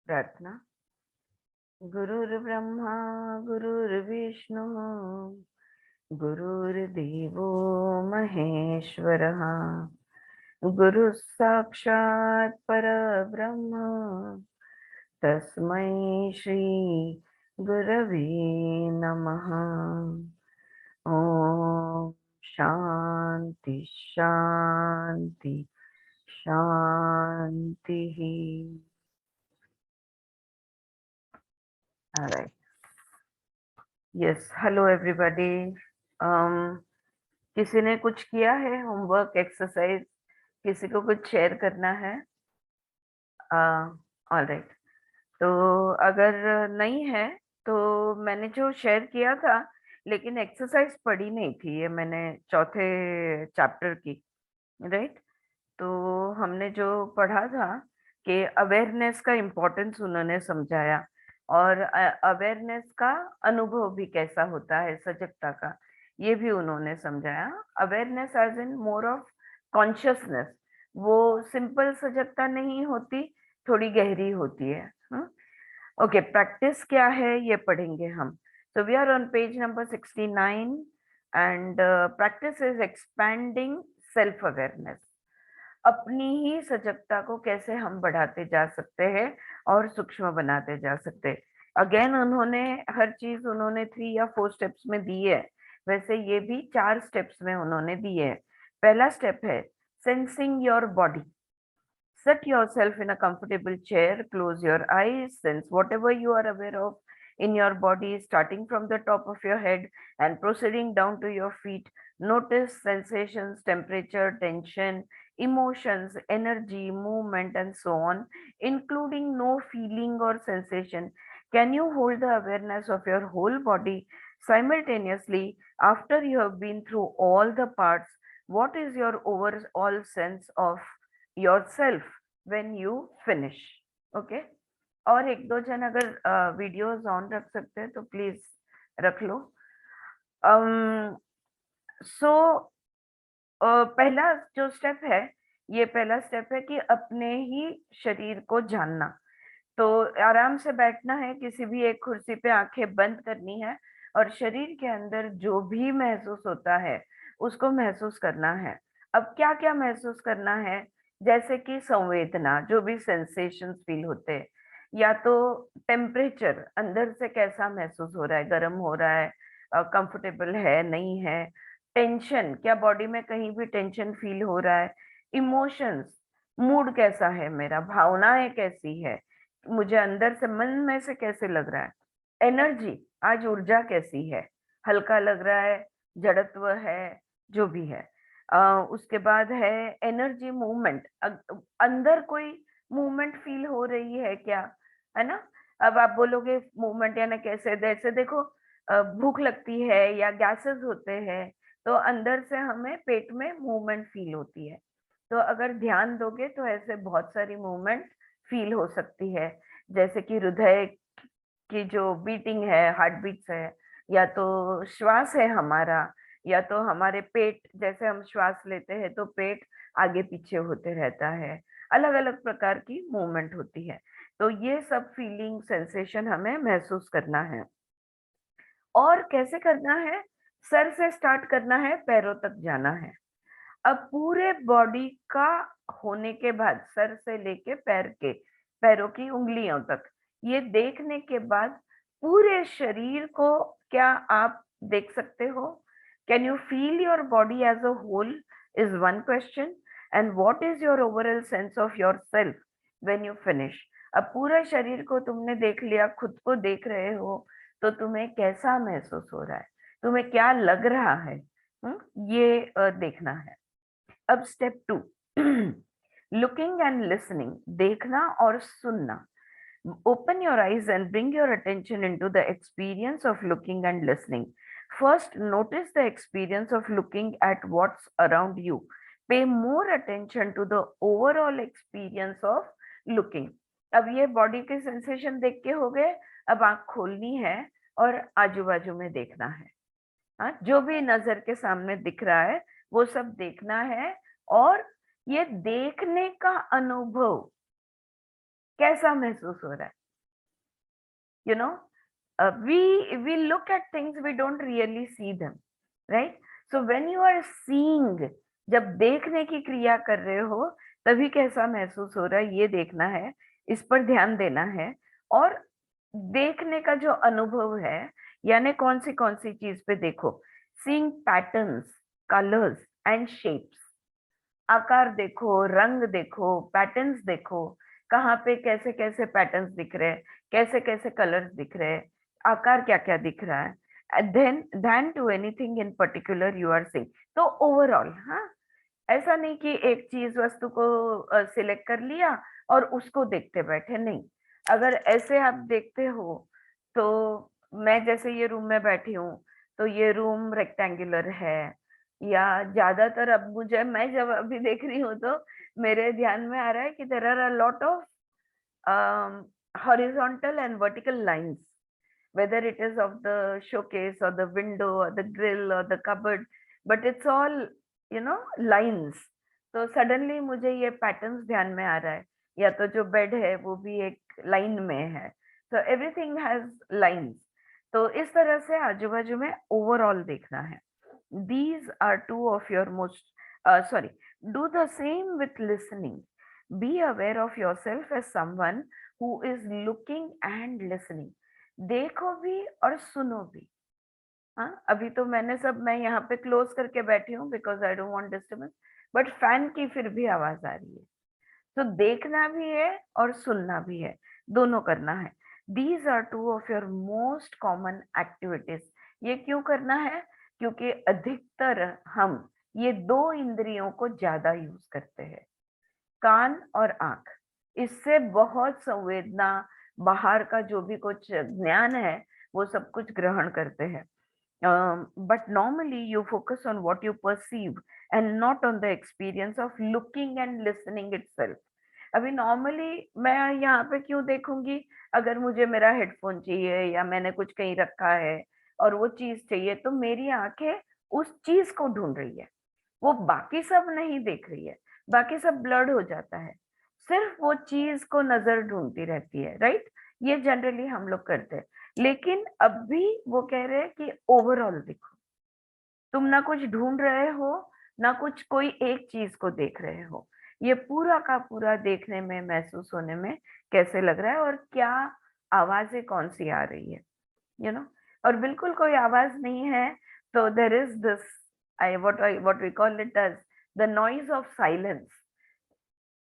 प्रार्थना। गुरुर्ब्रह्मा गुरुर्विष्णु गुरुर्देवो महेश्वरः गुरुः साक्षात् परब्रह्म तस्मै श्री गुरवे नमः। ओम शांति शांति शांति। Alright. Yes, hello everybody. किसी ने कुछ किया है होमवर्क एक्सरसाइज? किसी को कुछ शेयर करना है? ऑलराइट। तो अगर नहीं है तो मैंने जो शेयर किया था, लेकिन एक्सरसाइज पढ़ी नहीं थी, ये मैंने चौथे चैप्टर की, राइट। तो हमने जो पढ़ा था कि अवेयरनेस का इम्पोर्टेंस उन्होंने समझाया, और अवेयरनेस का अनुभव भी कैसा होता है, सजगता का, ये भी उन्होंने समझाया। Awareness as in more of consciousness, वो सिंपल सजगता नहीं होती, थोड़ी गहरी होती है। ओके, प्रैक्टिस क्या है ये पढ़ेंगे हम। So we are on page number 69 and practice is expanding self awareness। अपनी ही सजगता को कैसे हम बढ़ाते जा सकते हैं और सूक्ष्म बनाते जा सकते हैं। अगेन उन्होंने हर चीज उन्होंने 3 या 4 स्टेप्स में दी है, वैसे ये भी 4 स्टेप्स में उन्होंने दी है। पहला स्टेप है sensing your body. Set yourself in a comfortable chair, close your eyes, sense whatever you are aware of in your body, starting from the top of your head and proceeding down to your feet. Notice sensations, temperature, tension, emotions, energy, movement, and so on, including no feeling or sensation. Can you hold the awareness of your whole body simultaneously after you have been through all the parts? What is your overall sense of yourself when you finish? Okay, और एक दो जन अगर videos on रख सकते हैं तो please रख लो। सो पहला जो स्टेप है, ये पहला स्टेप है कि अपने ही शरीर को जानना। तो आराम से बैठना है, किसी भी एक कुर्सी पे आंखें बंद करनी है, और शरीर के अंदर जो भी महसूस होता है उसको महसूस करना है। अब क्या क्या महसूस करना है? जैसे कि संवेदना, जो भी सेंसेशंस फील होते हैं, या तो टेम्परेचर अंदर से कैसा महसूस हो रहा है, गर्म हो रहा है, कंफर्टेबल है, नहीं है। टेंशन, क्या बॉडी में कहीं भी टेंशन फील हो रहा है। इमोशंस, मूड कैसा है मेरा, भावनाएं कैसी है, मुझे अंदर से मन में से कैसे लग रहा है। एनर्जी, आज ऊर्जा कैसी है, हल्का लग रहा है, जड़त्व है, जो भी है। उसके बाद है एनर्जी, मूवमेंट, अंदर कोई मूवमेंट फील हो रही है क्या, है ना। अब आप बोलोगे मूवमेंट यानी कैसे? जैसे देखो, भूख लगती है या गैसेस होते हैं, तो अंदर से हमें पेट में मूवमेंट फील होती है। तो अगर ध्यान दोगे तो ऐसे बहुत सारी मूवमेंट फील हो सकती है, जैसे कि हृदय की जो बीटिंग है, हार्ट बीट्स है, या तो श्वास है हमारा, या तो हमारे पेट, जैसे हम श्वास लेते हैं तो पेट आगे पीछे होते रहता है। अलग अलग प्रकार की मूवमेंट होती है। तो ये सब फीलिंग सेंसेशन हमें महसूस करना है। और कैसे करना है? सर से स्टार्ट करना है, पैरों तक जाना है। अब पूरे बॉडी का होने के बाद, सर से लेके पैरों की उंगलियों तक, ये देखने के बाद पूरे शरीर को क्या आप देख सकते हो? Can you feel your body as a whole is one question, and what is your overall sense of your self when you finish? अब पूरा शरीर को तुमने देख लिया, खुद को देख रहे हो, तो तुम्हें कैसा महसूस हो रहा है, तुम्हें क्या लग रहा है? ये देखना है। अब स्टेप 2, लुकिंग एंड लिसनिंग, देखना और सुनना। Open your eyes and bring your attention into the experience of looking and listening. First notice the experience of looking at what's around you. Pay more attention to the overall experience of looking. अब ये body के sensation देख के हो गए, अब आंख खोलनी है और आजू बाजू में देखना है। हाँ, जो भी नजर के सामने दिख रहा है वो सब देखना है। और ये देखने का अनुभव कैसा महसूस हो रहा है? You know, we look at things, we don't really see them, right? So when you are seeing, जब देखने की क्रिया कर रहे हो, तभी कैसा महसूस हो रहा है ये देखना है, इस पर ध्यान देना है। और देखने का जो अनुभव है, यानी कौन सी चीज पे देखो, seeing patterns, colours and shapes, आकार देखो, रंग देखो, पैटर्न्स देखो, कहाँ पे कैसे कैसे पैटर्न्स दिख रहे हैं, कैसे कैसे कलर्स दिख रहे हैं, आकार क्या क्या दिख रहा है, then to anything in particular you are seeing. तो ओवरऑल, हाँ, ऐसा नहीं कि एक चीज वस्तु को सिलेक्ट कर लिया और उसको देखते बैठे, नहीं। अगर ऐसे आप देखते हो, तो मैं जैसे ये रूम में बैठी हूँ, तो ये रूम रेक्टेंगुलर है, या ज्यादातर, अब मुझे, मैं जब अभी देख रही हूँ तो मेरे ध्यान में आ रहा है कि there are a lot of horizontal and vertical lines, whether it is of the showcase or the window or the grill or the cupboard, but it's all, lines. तो सडनली मुझे ये पैटर्न्स ध्यान में आ रहा है, या तो जो बेड है वो भी एक लाइन में है, तो एवरीथिंग हैज लाइंस। तो इस तरह से आजू बाजू में ओवरऑल देखना है। These are two of your most, sorry, do the same with listening. Be aware of yourself as someone who is looking and listening. देखो भी और सुनो भी। हाँ, अभी तो मैंने सब, मैं यहाँ पे क्लोज करके बैठी हूँ because I don't want disturbance, but fan की फिर भी आवाज आ रही है। तो देखना भी है और सुनना भी है, दोनों करना है। These are two of your most common activities. ये क्यों करना है? क्योंकि अधिकतर हम ये दो इंद्रियों को ज्यादा यूज करते हैं, कान और आंख। इससे बहुत संवेदना, बाहर का जो भी कुछ ज्ञान है, वो सब कुछ ग्रहण करते हैं। But normally you focus on what you perceive and not on the experience of looking and listening itself. अभी नॉर्मली मैं यहाँ पे क्यों देखूंगी? अगर मुझे मेरा हेडफोन चाहिए या मैंने कुछ कहीं रखा है और वो चीज चाहिए, तो मेरी आंखें उस चीज को ढूंढ रही है, वो बाकी सब नहीं देख रही है, बाकी सब ब्लर्ड हो जाता है, सिर्फ वो चीज को नजर ढूंढती रहती है, राइट? ये जनरली हम लोग करते हैं। लेकिन अब भी वो कह रहे हैं कि ओवरऑल देखो, तुम ना कुछ ढूंढ रहे हो, ना कुछ कोई एक चीज को देख रहे हो, ये पूरा का पूरा देखने में, महसूस होने में कैसे लग रहा है, और क्या आवाजें कौन सी आ रही है, और बिल्कुल कोई आवाज नहीं है, तो there is this, I what we call it as the noise of silence.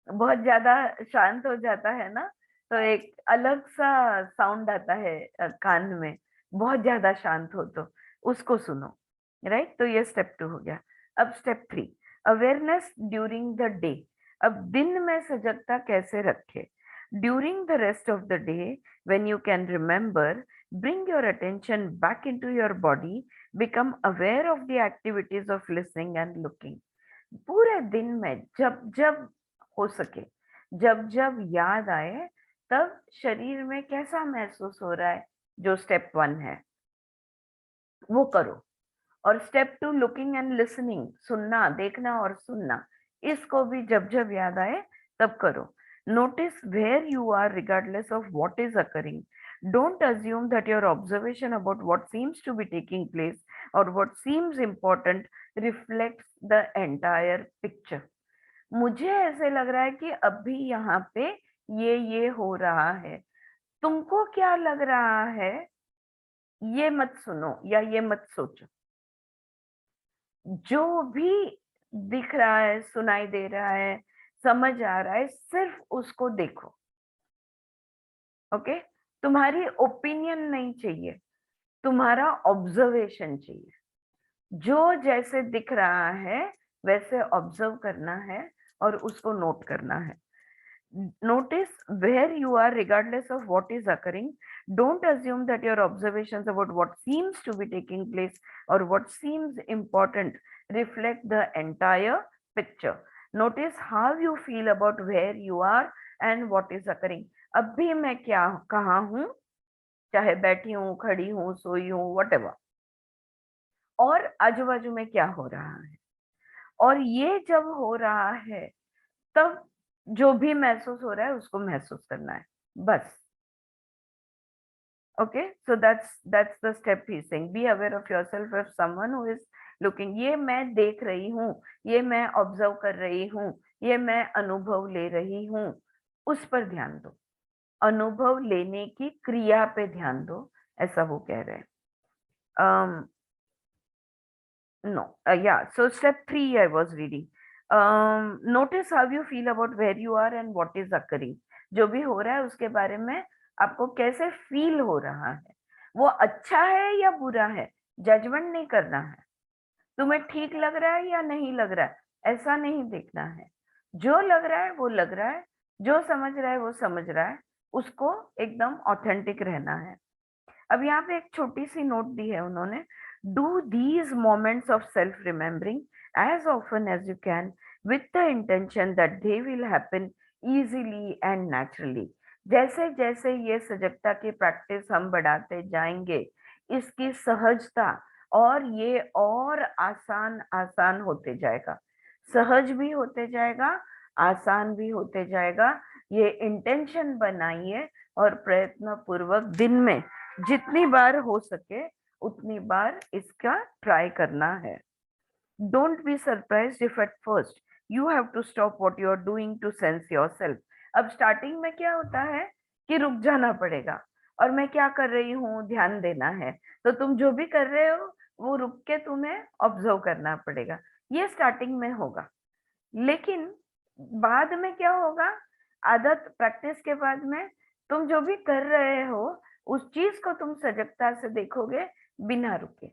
बहुत ज्यादा शांत हो जाता है ना, तो एक अलग सा साउंड आता है कान में, बहुत ज्यादा शांत हो तो उसको सुनो, राइट? तो ये स्टेप 2 हो गया। अब step 3, awareness during the day. अब दिन में सजगता कैसे रखे? During the rest of the day, when you can remember, bring your attention back into your body, become aware of the activities of listening and looking. पूरे दिन में जब जब हो सके, जब जब याद आए, तब शरीर में कैसा महसूस हो रहा है, जो स्टेप 1 है वो करो। और स्टेप 2, लुकिंग एंड लिसनिंग, सुनना, देखना और सुनना, इसको भी जब जब याद आए तब करो। Notice where you are regardless of what is occurring. Don't assume that your observation about what seems to be taking place or what seems important reflects the entire picture. मुझे ऐसे लग रहा है कि अभी यहाँ पे ये हो रहा है, तुमको क्या लग रहा है, ये मत सुनो या ये मत सोचो। जो भी दिख रहा है, सुनाई दे रहा है, समझ आ रहा है, सिर्फ उसको देखो। ओके? तुम्हारी ओपिनियन नहीं चाहिए, तुम्हारा ऑब्जर्वेशन चाहिए। जो जैसे दिख रहा है वैसे ऑब्जर्व करना है और उसको नोट करना है। Notice where you are regardless of what is occurring. Don't assume that your observations about what seems to be taking place or what seems important reflect the entire picture. Notice how you feel about where you are and what is occurring. अभी मैं क्या, कहाँ हूँ, चाहे बैठी हूँ, खड़ी हूँ, सोई हूँ, whatever, और आजू बाजू में क्या हो रहा है। और ये जब हो रहा है, तब जो भी महसूस हो रहा है उसको महसूस करना है, बस। Okay, so that's the step he's saying. Be aware of yourself if someone who is looking. ये मैं देख रही हूँ, ये मैं ऑब्जर्व कर रही हूँ, ये मैं अनुभव ले रही हूँ, उस पर ध्यान दो। अनुभव लेने की क्रिया पे ध्यान दो, ऐसा वो कह रहे हैं। No, yeah. So step 3, I was reading. Notice how you feel about where you are and what is occurring. जो भी हो रहा है उसके बारे में आपको कैसे फील हो रहा है, वो अच्छा है या बुरा है, जजमेंट नहीं करना है। तुम्हें ठीक लग रहा है या नहीं लग रहा है, ऐसा नहीं देखना है। जो लग रहा है वो लग रहा है, जो समझ रहा है वो समझ रहा है, उसको एकदम ऑथेंटिक रहना है। अब यहाँ पे एक छोटी सी नोट दी है उन्होंने। Do these moments of self remembering as often as you can with the intention that they will happen easily and naturally. जैसे जैसे ये सजगता की प्रैक्टिस हम बढ़ाते जाएंगे, इसकी सहजता और ये और आसान आसान होते जाएगा, सहज भी होते जाएगा, आसान भी होते जाएगा। ये इंटेंशन बनाइए और प्रयत्न पूर्वक दिन में जितनी बार हो सके उतनी बार इसका ट्राई करना है। Don't be surprised if at first you have to stop what you are doing to sense yourself. अब स्टार्टिंग में क्या होता है कि रुक जाना पड़ेगा, और मैं क्या कर रही हूँ ध्यान देना है, तो तुम जो भी कर रहे हो वो रुक के तुम्हें ऑब्जर्व करना पड़ेगा। ये स्टार्टिंग में होगा, लेकिन बाद में क्या होगा, आदत प्रैक्टिस के बाद में तुम जो भी कर रहे हो उस चीज को तुम सजगता से देखोगे बिना रुके।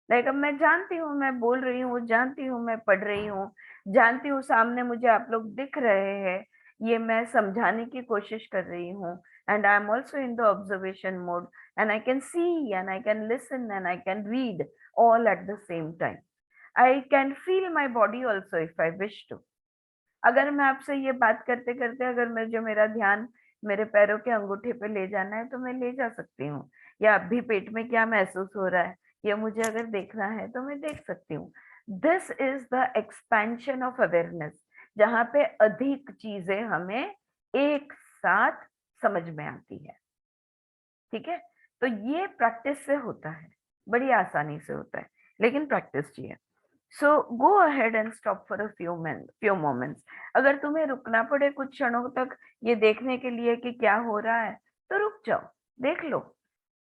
लाइक अब मैं जानती हूँ मैं बोल रही हूँ, जानती हूँ मैं पढ़ रही हूँ, जानती हूँ सामने मुझे आप लोग दिख रहे हैं, ये मैं समझाने की कोशिश कर रही हूँ, and I am also in the observation mode, and I can see and I can listen and I can read all at the same time. I can feel my body also if I wish to. अगर मैं आपसे ये बात करते करते अगर मेरा ध्यान मेरे पैरों के अंगूठे पे ले जाना है तो मैं ले जा सकती हूँ, या अभी पेट में क्या महसूस हो रहा है ये मुझे अगर देखना है तो मैं देख सकती हूँ। This is the expansion of awareness, जहाँ पे अधिक चीजें हमें एक साथ समझ में आती है। ठीक है, तो ये प्रैक्टिस से होता है, बड़ी आसानी से होता है, लेकिन प्रैक्टिस चाहिए। So go ahead and stop for a few moments. अगर तुम्हें रुकना पड़े कुछ क्षणों तक ये देखने के लिए कि क्या हो रहा है, तो रुक जाओ, देख लो।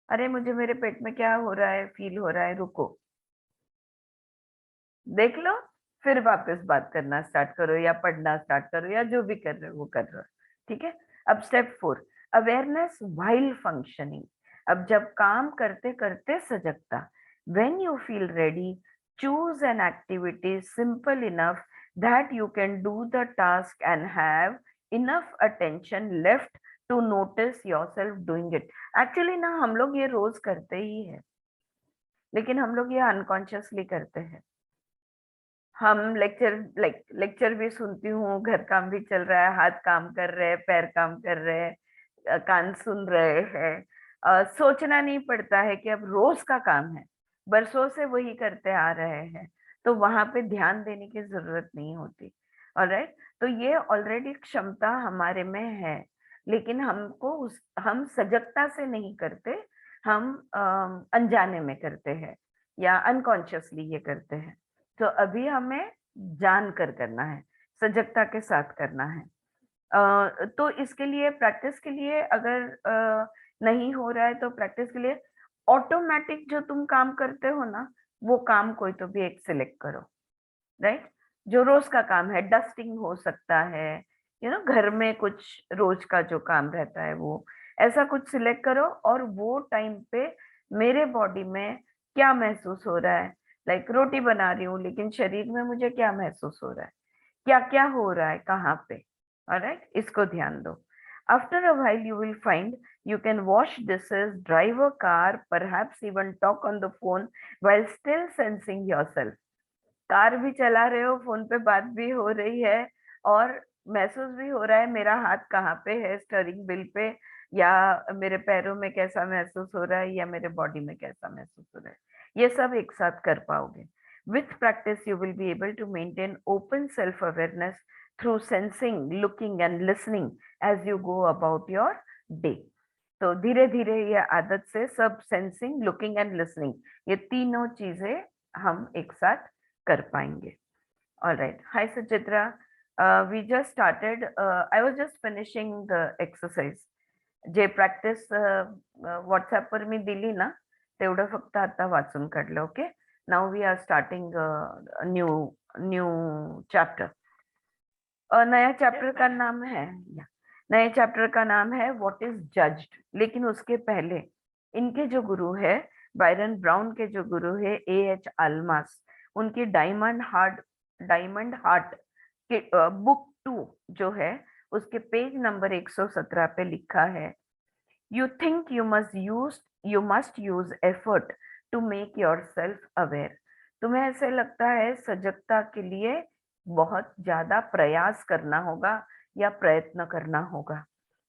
अरे मुझे मेरे पेट में क्या हो रहा है, फील हो रहा है, रुको, देख लो, फिर वापस बात करना स्टार्ट करो या पढ़ना स्टार्ट करो या जो भी कर रहे हो वो कर रहे हो। ठीक है। अब स्टेप 4, अवेयरनेस व्हाइल फंक्शनिंग। अब जब काम करते करते सजगता, when you feel ready, choose an activity simple enough that you can do the task and have enough attention left to notice yourself doing it. Actually ना हम लोग ये रोज करते ही है, लेकिन हम लोग ये अनकॉन्शियसली करते हैं। हम लेक्चर भी सुनती हूँ, घर काम भी चल रहा है, हाथ काम कर रहे हैं, पैर काम कर रहे हैं, कान सुन रहे हैं, सोचना नहीं पड़ता है कि अब रोज का काम है, बरसों से वही करते आ रहे हैं, तो वहां पे ध्यान देने की जरूरत नहीं होती। ऑलराइट, तो ये ऑलरेडी क्षमता हमारे में है, लेकिन हम सजगता से नहीं करते, हम अनजाने में करते हैं या अनकॉन्शियसली ये करते हैं। तो अभी हमें जान कर करना है, सजगता के साथ करना है। तो इसके लिए प्रैक्टिस के लिए अगर नहीं हो रहा है तो प्रैक्टिस के लिए ऑटोमेटिक जो तुम काम करते हो ना, वो काम कोई तो भी एक सिलेक्ट करो। राइट, जो रोज का काम है, डस्टिंग हो सकता है, घर में कुछ रोज का जो काम रहता है वो, ऐसा कुछ सिलेक्ट करो, और वो टाइम पे मेरे बॉडी में क्या महसूस हो रहा है। लाइक रोटी बना रही हूँ लेकिन शरीर में मुझे क्या महसूस हो रहा है, क्या क्या हो रहा है कहाँ पे। ऑलराइट, इसको ध्यान दो। After a while you will find you can wash dishes, drive a car, perhaps even talk on the phone while still sensing yourself। Car भी चला रहे हो, फोन पे बात भी हो रही है, और महसूस भी हो रहा है मेरा हाथ कहाँ पे है स्टीयरिंग व्हील पे, या मेरे पैरों में कैसा महसूस हो रहा है, या मेरे बॉडी में कैसा महसूस हो रहा है। ये सब एक साथ कर पाओगे। With practice you will be able to maintain open self awareness through sensing, looking and listening as you go about your day. तो धीरे धीरे ये आदत से सब सेंसिंग, लुकिंग एंड लिसनिंग, ये तीनों चीजें हम एक साथ कर पाएंगे. All right. Hi, Suchitra. We just started. I was just finishing the exercise. जे प्रॅक्टिस व्हॉट्सअपवर मी दिली ना, तेवढं फक्त आता वाचून काढलं. Okay. Now we are starting new new chapter. नया चैप्टर का नाम है, नए चैप्टर का नाम है व्हाट इज जज्ड. लेकिन उसके पहले इनके जो गुरु है, बायरन ब्राउन के जो गुरु है A.H. आल्मास, उनकी डायमंड हार्ट के बुक 2 जो है, उसके पेज नंबर 117 पे लिखा है, you think you must use effort to make your self aware. तुम्हें ऐसे लगता है सजगता के लिए बहुत ज्यादा प्रयास करना होगा या प्रयत्न करना होगा.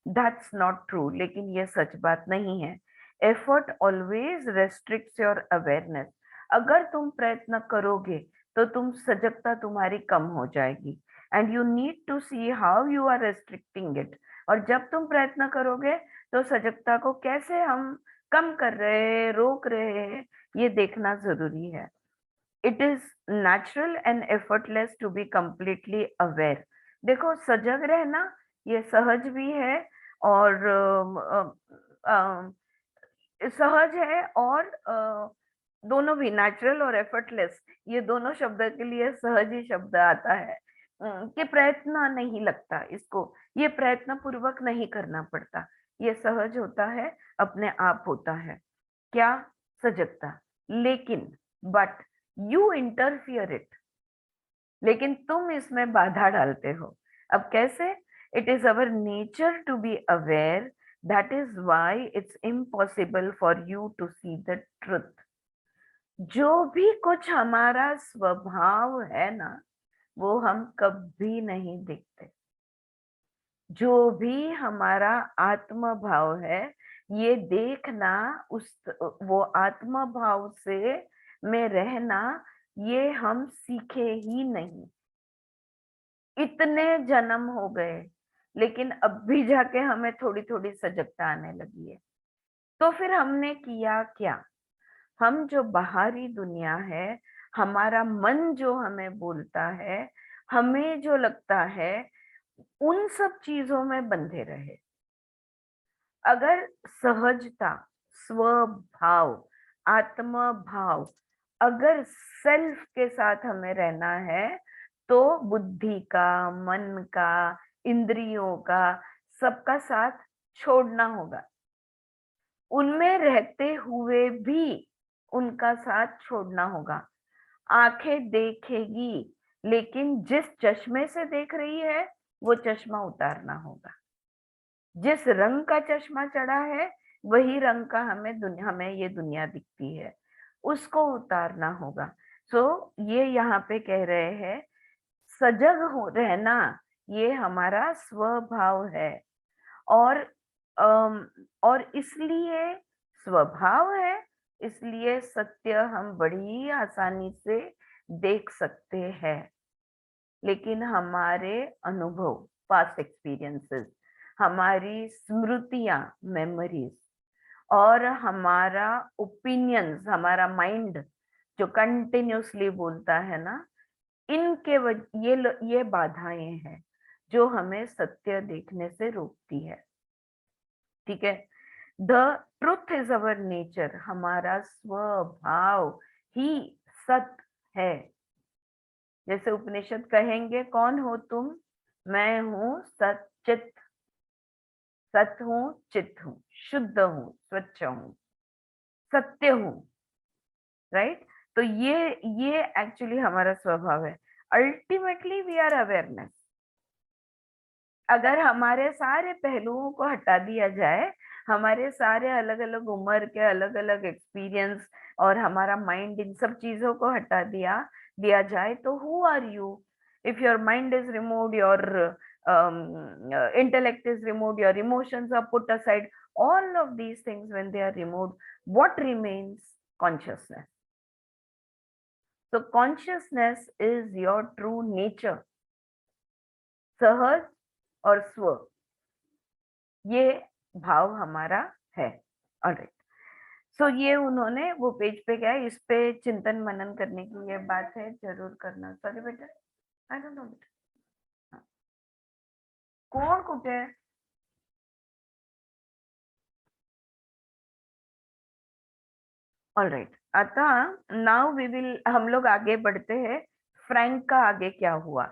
That's not true. लेकिन ये सच बात नहीं है. Effort always restricts your awareness. अगर तुम प्रयत्न करोगे तो सजगता तुम्हारी कम हो जाएगी. And you need to see how you are restricting it. और जब तुम प्रयत्न करोगे तो सजगता को कैसे हम कम कर रहे हैं, रोक रहे हैं, ये देखना जरूरी है. It is natural and effortless to be completely aware. देखो, सजग रहना ये सहज भी है और सहज है, और दोनों भी, नेचुरल और एफर्टलेस, ये दोनों शब्द के लिए सहज ही शब्द आता है. कि प्रयत्न नहीं लगता इसको, ये प्रयत्न पूर्वक नहीं करना पड़ता, ये सहज होता है, अपने आप होता है. क्या? सजगता. लेकिन बट यू इंटरफियर इट. लेकिन तुम इसमें बाधा डालते हो. अब कैसे? It is our nature to be aware. That is why it's impossible for you to see the truth. जो भी कुछ हमारा स्वभाव है ना, वो हम कभी नहीं देखते. जो भी हमारा आत्म भाव है, ये देखना, उस वो आत्म भाव से में रहना, ये हम सीखे ही नहीं. इतने जन्म हो गए, लेकिन अब भी जाके हमें थोड़ी थोड़ी सजगता आने लगी है. तो फिर हमने किया क्या? हम जो बाहरी दुनिया है, हमारा मन जो हमें बोलता है, हमें जो लगता है, उन सब चीजों में बंधे रहे. अगर सहजता, स्वभाव, आत्म भाव, अगर सेल्फ के साथ हमें रहना है, तो बुद्धि का, मन का, इंद्रियों का, सबका साथ छोड़ना होगा. उनमें रहते हुए भी उनका साथ छोड़ना होगा. आंखें देखेगी, लेकिन जिस चश्मे से देख रही है, वो चश्मा उतारना होगा. जिस रंग का चश्मा चढ़ा है, वही रंग का हमें ये दुनिया दिखती है, उसको उतारना होगा. सो ये यहाँ पे कह रहे हैं, सजग हो रहना ये हमारा स्वभाव है. और और इसलिए स्वभाव है, इसलिए सत्य हम बड़ी आसानी से देख सकते हैं. लेकिन हमारे अनुभव, पास्ट एक्सपीरियंसेस, हमारी स्मृतियां, मेमोरीज, और हमारा ओपिनियंस, हमारा माइंड जो कंटिन्यूसली बोलता है ना, इनके ये बाधाएं हैं जो हमें सत्य देखने से रोकती है. ठीक है. The truth is our nature. हमारा स्वभाव ही सत्य है. जैसे उपनिषद कहेंगे, कौन हो तुम? मैं हूं सच्चित. सत्य हूं, चित हूं, शुद्ध हूं, स्वच्छ हूं, सत्य हूं. राइट. तो ये एक्चुअली हमारा स्वभाव है. Ultimately we are awareness. अगर हमारे सारे पहलुओं को हटा दिया जाए, हमारे सारे अलग अलग उम्र के अलग अलग एक्सपीरियंस और हमारा माइंड, इन सब चीजों को हटा दिया जाए, तो who are you? If your mind is removed, your intellect is removed, your emotions are put aside, all of these things when they are removed, what remains? Consciousness. So consciousness is your true nature. सहज और स्व, ये भाव हमारा है। Alright, सो ये उन्होंने वो पेज पे क्या है, इस पे चिंतन मनन करने की ये बात है, जरूर करना। सॉरी बेटा, आई डोंट नो बेटा, कोण कुठे? ऑलराइट, आता नाउ वी विल, हम लोग आगे बढ़ते हैं। फ्रैंक का आगे क्या हुआ?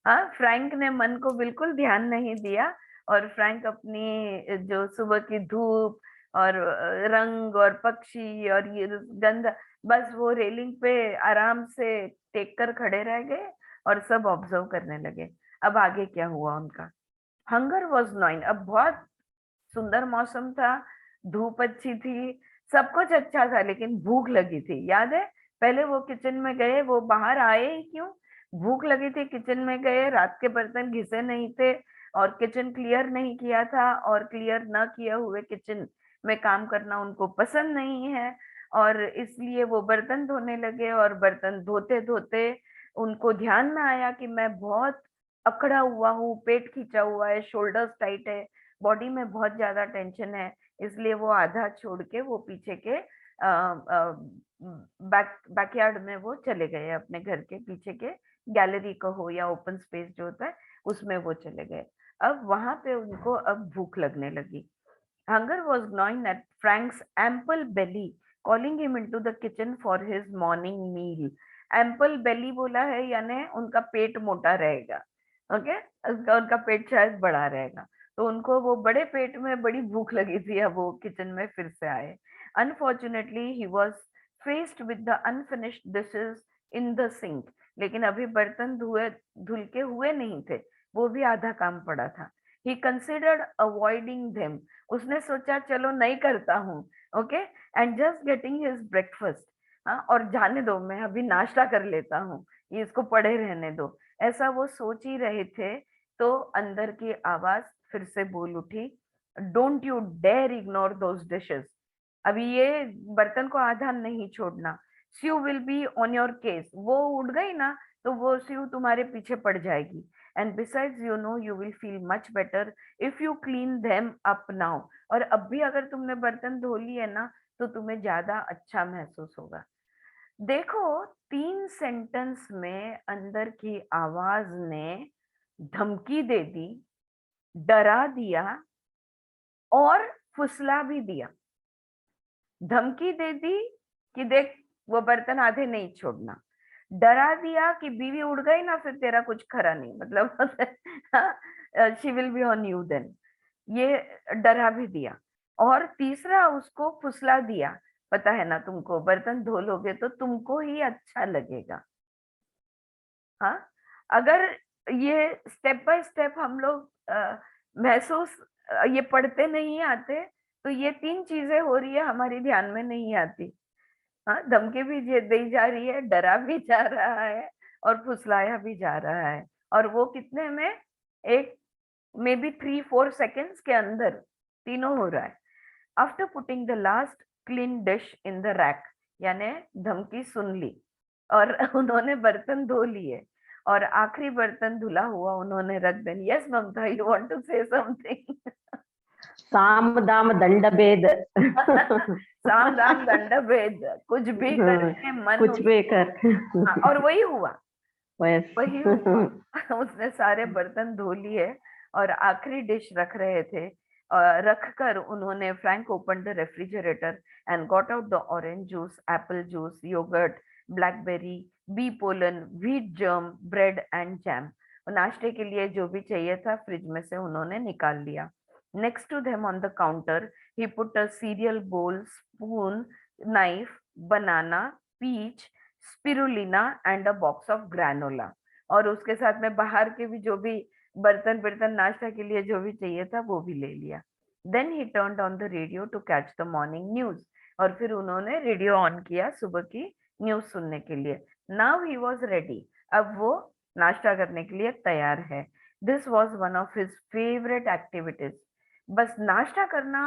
हाँ, फ्रैंक ने मन को बिल्कुल ध्यान नहीं दिया, और फ्रैंक अपनी जो सुबह की धूप और रंग और पक्षी और ये गंध, बस वो रेलिंग पे आराम से टेक कर खड़े रह गए और सब ऑब्जर्व करने लगे। अब आगे क्या हुआ उनका? हंगर वॉज नॉइंग, अब बहुत सुंदर मौसम था, धूप अच्छी थी, सब कुछ अच्छा था, लेकिन भूख लगी थी। याद है, पहले वो किचन में गए, वो बाहर आए ही क्यों? भूख लगी थी, किचन में गए, रात के बर्तन घिसे नहीं थे और किचन क्लियर नहीं किया था, और क्लियर न किए हुए किचन में काम करना उनको पसंद नहीं है, और इसलिए वो बर्तन धोने लगे। और बर्तन धोते धोते उनको ध्यान में आया कि मैं बहुत अकड़ा हुआ हूँ, पेट खींचा हुआ है, शोल्डर्स टाइट है, बॉडी में बहुत ज्यादा टेंशन है। इसलिए वो आधा छोड़ के वो पीछे के बैकयार्ड में वो चले गए, अपने घर के पीछे के गैलरी को हो या ओपन स्पेस जो होता है उसमें वो चले गए। अब वहां पे उनको अब भूख लगने लगी। Hunger was gnawing at Frank's ample belly, calling him into the kitchen for his morning meal. Ample belly बोला है यानी उनका पेट मोटा रहेगा। ओके, उनका पेट शायद बड़ा रहेगा, तो उनको वो बड़े पेट में बड़ी भूख लगी थी, अब वो किचन में फिर से आए। Unfortunately he was faced with the unfinished dishes in the sink, लेकिन अभी बर्तन धुए धुल के हुए नहीं थे, वो भी आधा काम पड़ा था। ही कंसिडर्ड अवॉइडिंग देम, उसने सोचा चलो नहीं करता हूँ, okay, and just getting his breakfast, हाँ, और जाने दो, मैं अभी नाश्ता कर लेता हूँ, ये इसको पड़े रहने दो, ऐसा वो सोच ही रहे थे। तो अंदर की आवाज फिर से बोल उठी, don't you dare ignore those dishes, अभी ये बर्तन को आधा नहीं छोड़ना, Sue will be on your case, वो उड़ गई ना तो वो स्यू तुम्हारे पीछे पड़ जाएगी। And besides you know you will feel much better if you clean them up now, और अब भी अगर तुमने बर्तन धो लिए ना तो तुम्हें ज्यादा अच्छा महसूस होगा। देखो, 3 सेंटेंस में अंदर की आवाज ने धमकी दे दी, डरा दिया और फुसला भी दिया। धमकी दे दी कि देख वो बर्तन आधे नहीं छोड़ना, डरा दिया कि बीवी उड़ गई ना फिर तेरा कुछ खरा नहीं, मतलब she will be on you then, ये डरा भी दिया। और तीसरा उसको फुसला दिया, पता है ना तुमको, बर्तन धो लोगे तो तुमको ही अच्छा लगेगा। हाँ, अगर ये स्टेप बाय स्टेप हम लोग महसूस, ये पढ़ते नहीं आते, तो ये 3 चीजें हो रही है हमारी ध्यान में नहीं आती। हाँ, धमकी भी दी जा रही है, डरा भी जा रहा है और फुसलाया भी जा रहा है, और वो कितने में, एक मे बी 3-4 सेकेंड्स के अंदर तीनों हो रहा है। After putting the last clean dish in the rack, यानी धमकी सुन ली और उन्होंने बर्तन धो लिए, और आखिरी बर्तन धुला हुआ उन्होंने रख दिया। Yes Mamta, you want to say something? साम दाम दंड भेद। साम दाम दंड भेद, कुछ भी करके मन कुछ भी कर। हाँ, और वही हुआ, बस। वही हुआ। उसने सारे बर्तन धो लिए और आखिरी डिश रख रहे थे, रख कर उन्होंने, Frank open the refrigerator and got out the orange juice, apple juice, yogurt, blackberry, bee pollen, wheat germ, bread and jam. नाश्ते के लिए जो भी चाहिए था फ्रिज में से उन्होंने निकाल लिया। Next to them on the counter he put a cereal bowl, spoon, knife, banana, peach, spirulina and a box of granola, और उसके साथ में बाहर के भी जो भी बर्तन बर्तन नाश्ता के लिए जो भी चाहिए था वो भी ले लिया। Then he turned on the radio to catch the morning news, और फिर उन्होंने रेडियो ऑन किया सुबह की न्यूज सुनने के लिए। नाउ ही वॉज रेडी, अब वो नाश्ता करने के लिए तैयार है। This was one of his favourite activities, बस नाश्ता करना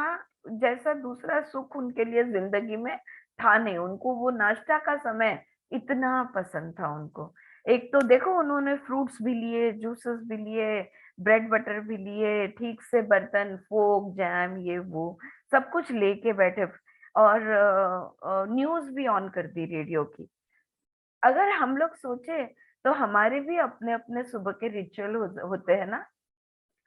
जैसा दूसरा सुख उनके लिए जिंदगी में था नहीं, उनको वो नाश्ता का समय इतना पसंद था उनको। एक तो देखो उन्होंने फ्रूट्स भी लिए, जूसेस भी लिए, ब्रेड बटर भी लिए, ठीक से बर्तन, फोक, जैम, ये वो सब कुछ लेके बैठे, और न्यूज भी ऑन कर दी रेडियो की। अगर हम लोग सोचे तो हमारे भी अपने अपने सुबह के रिचुअल होते हैं ना।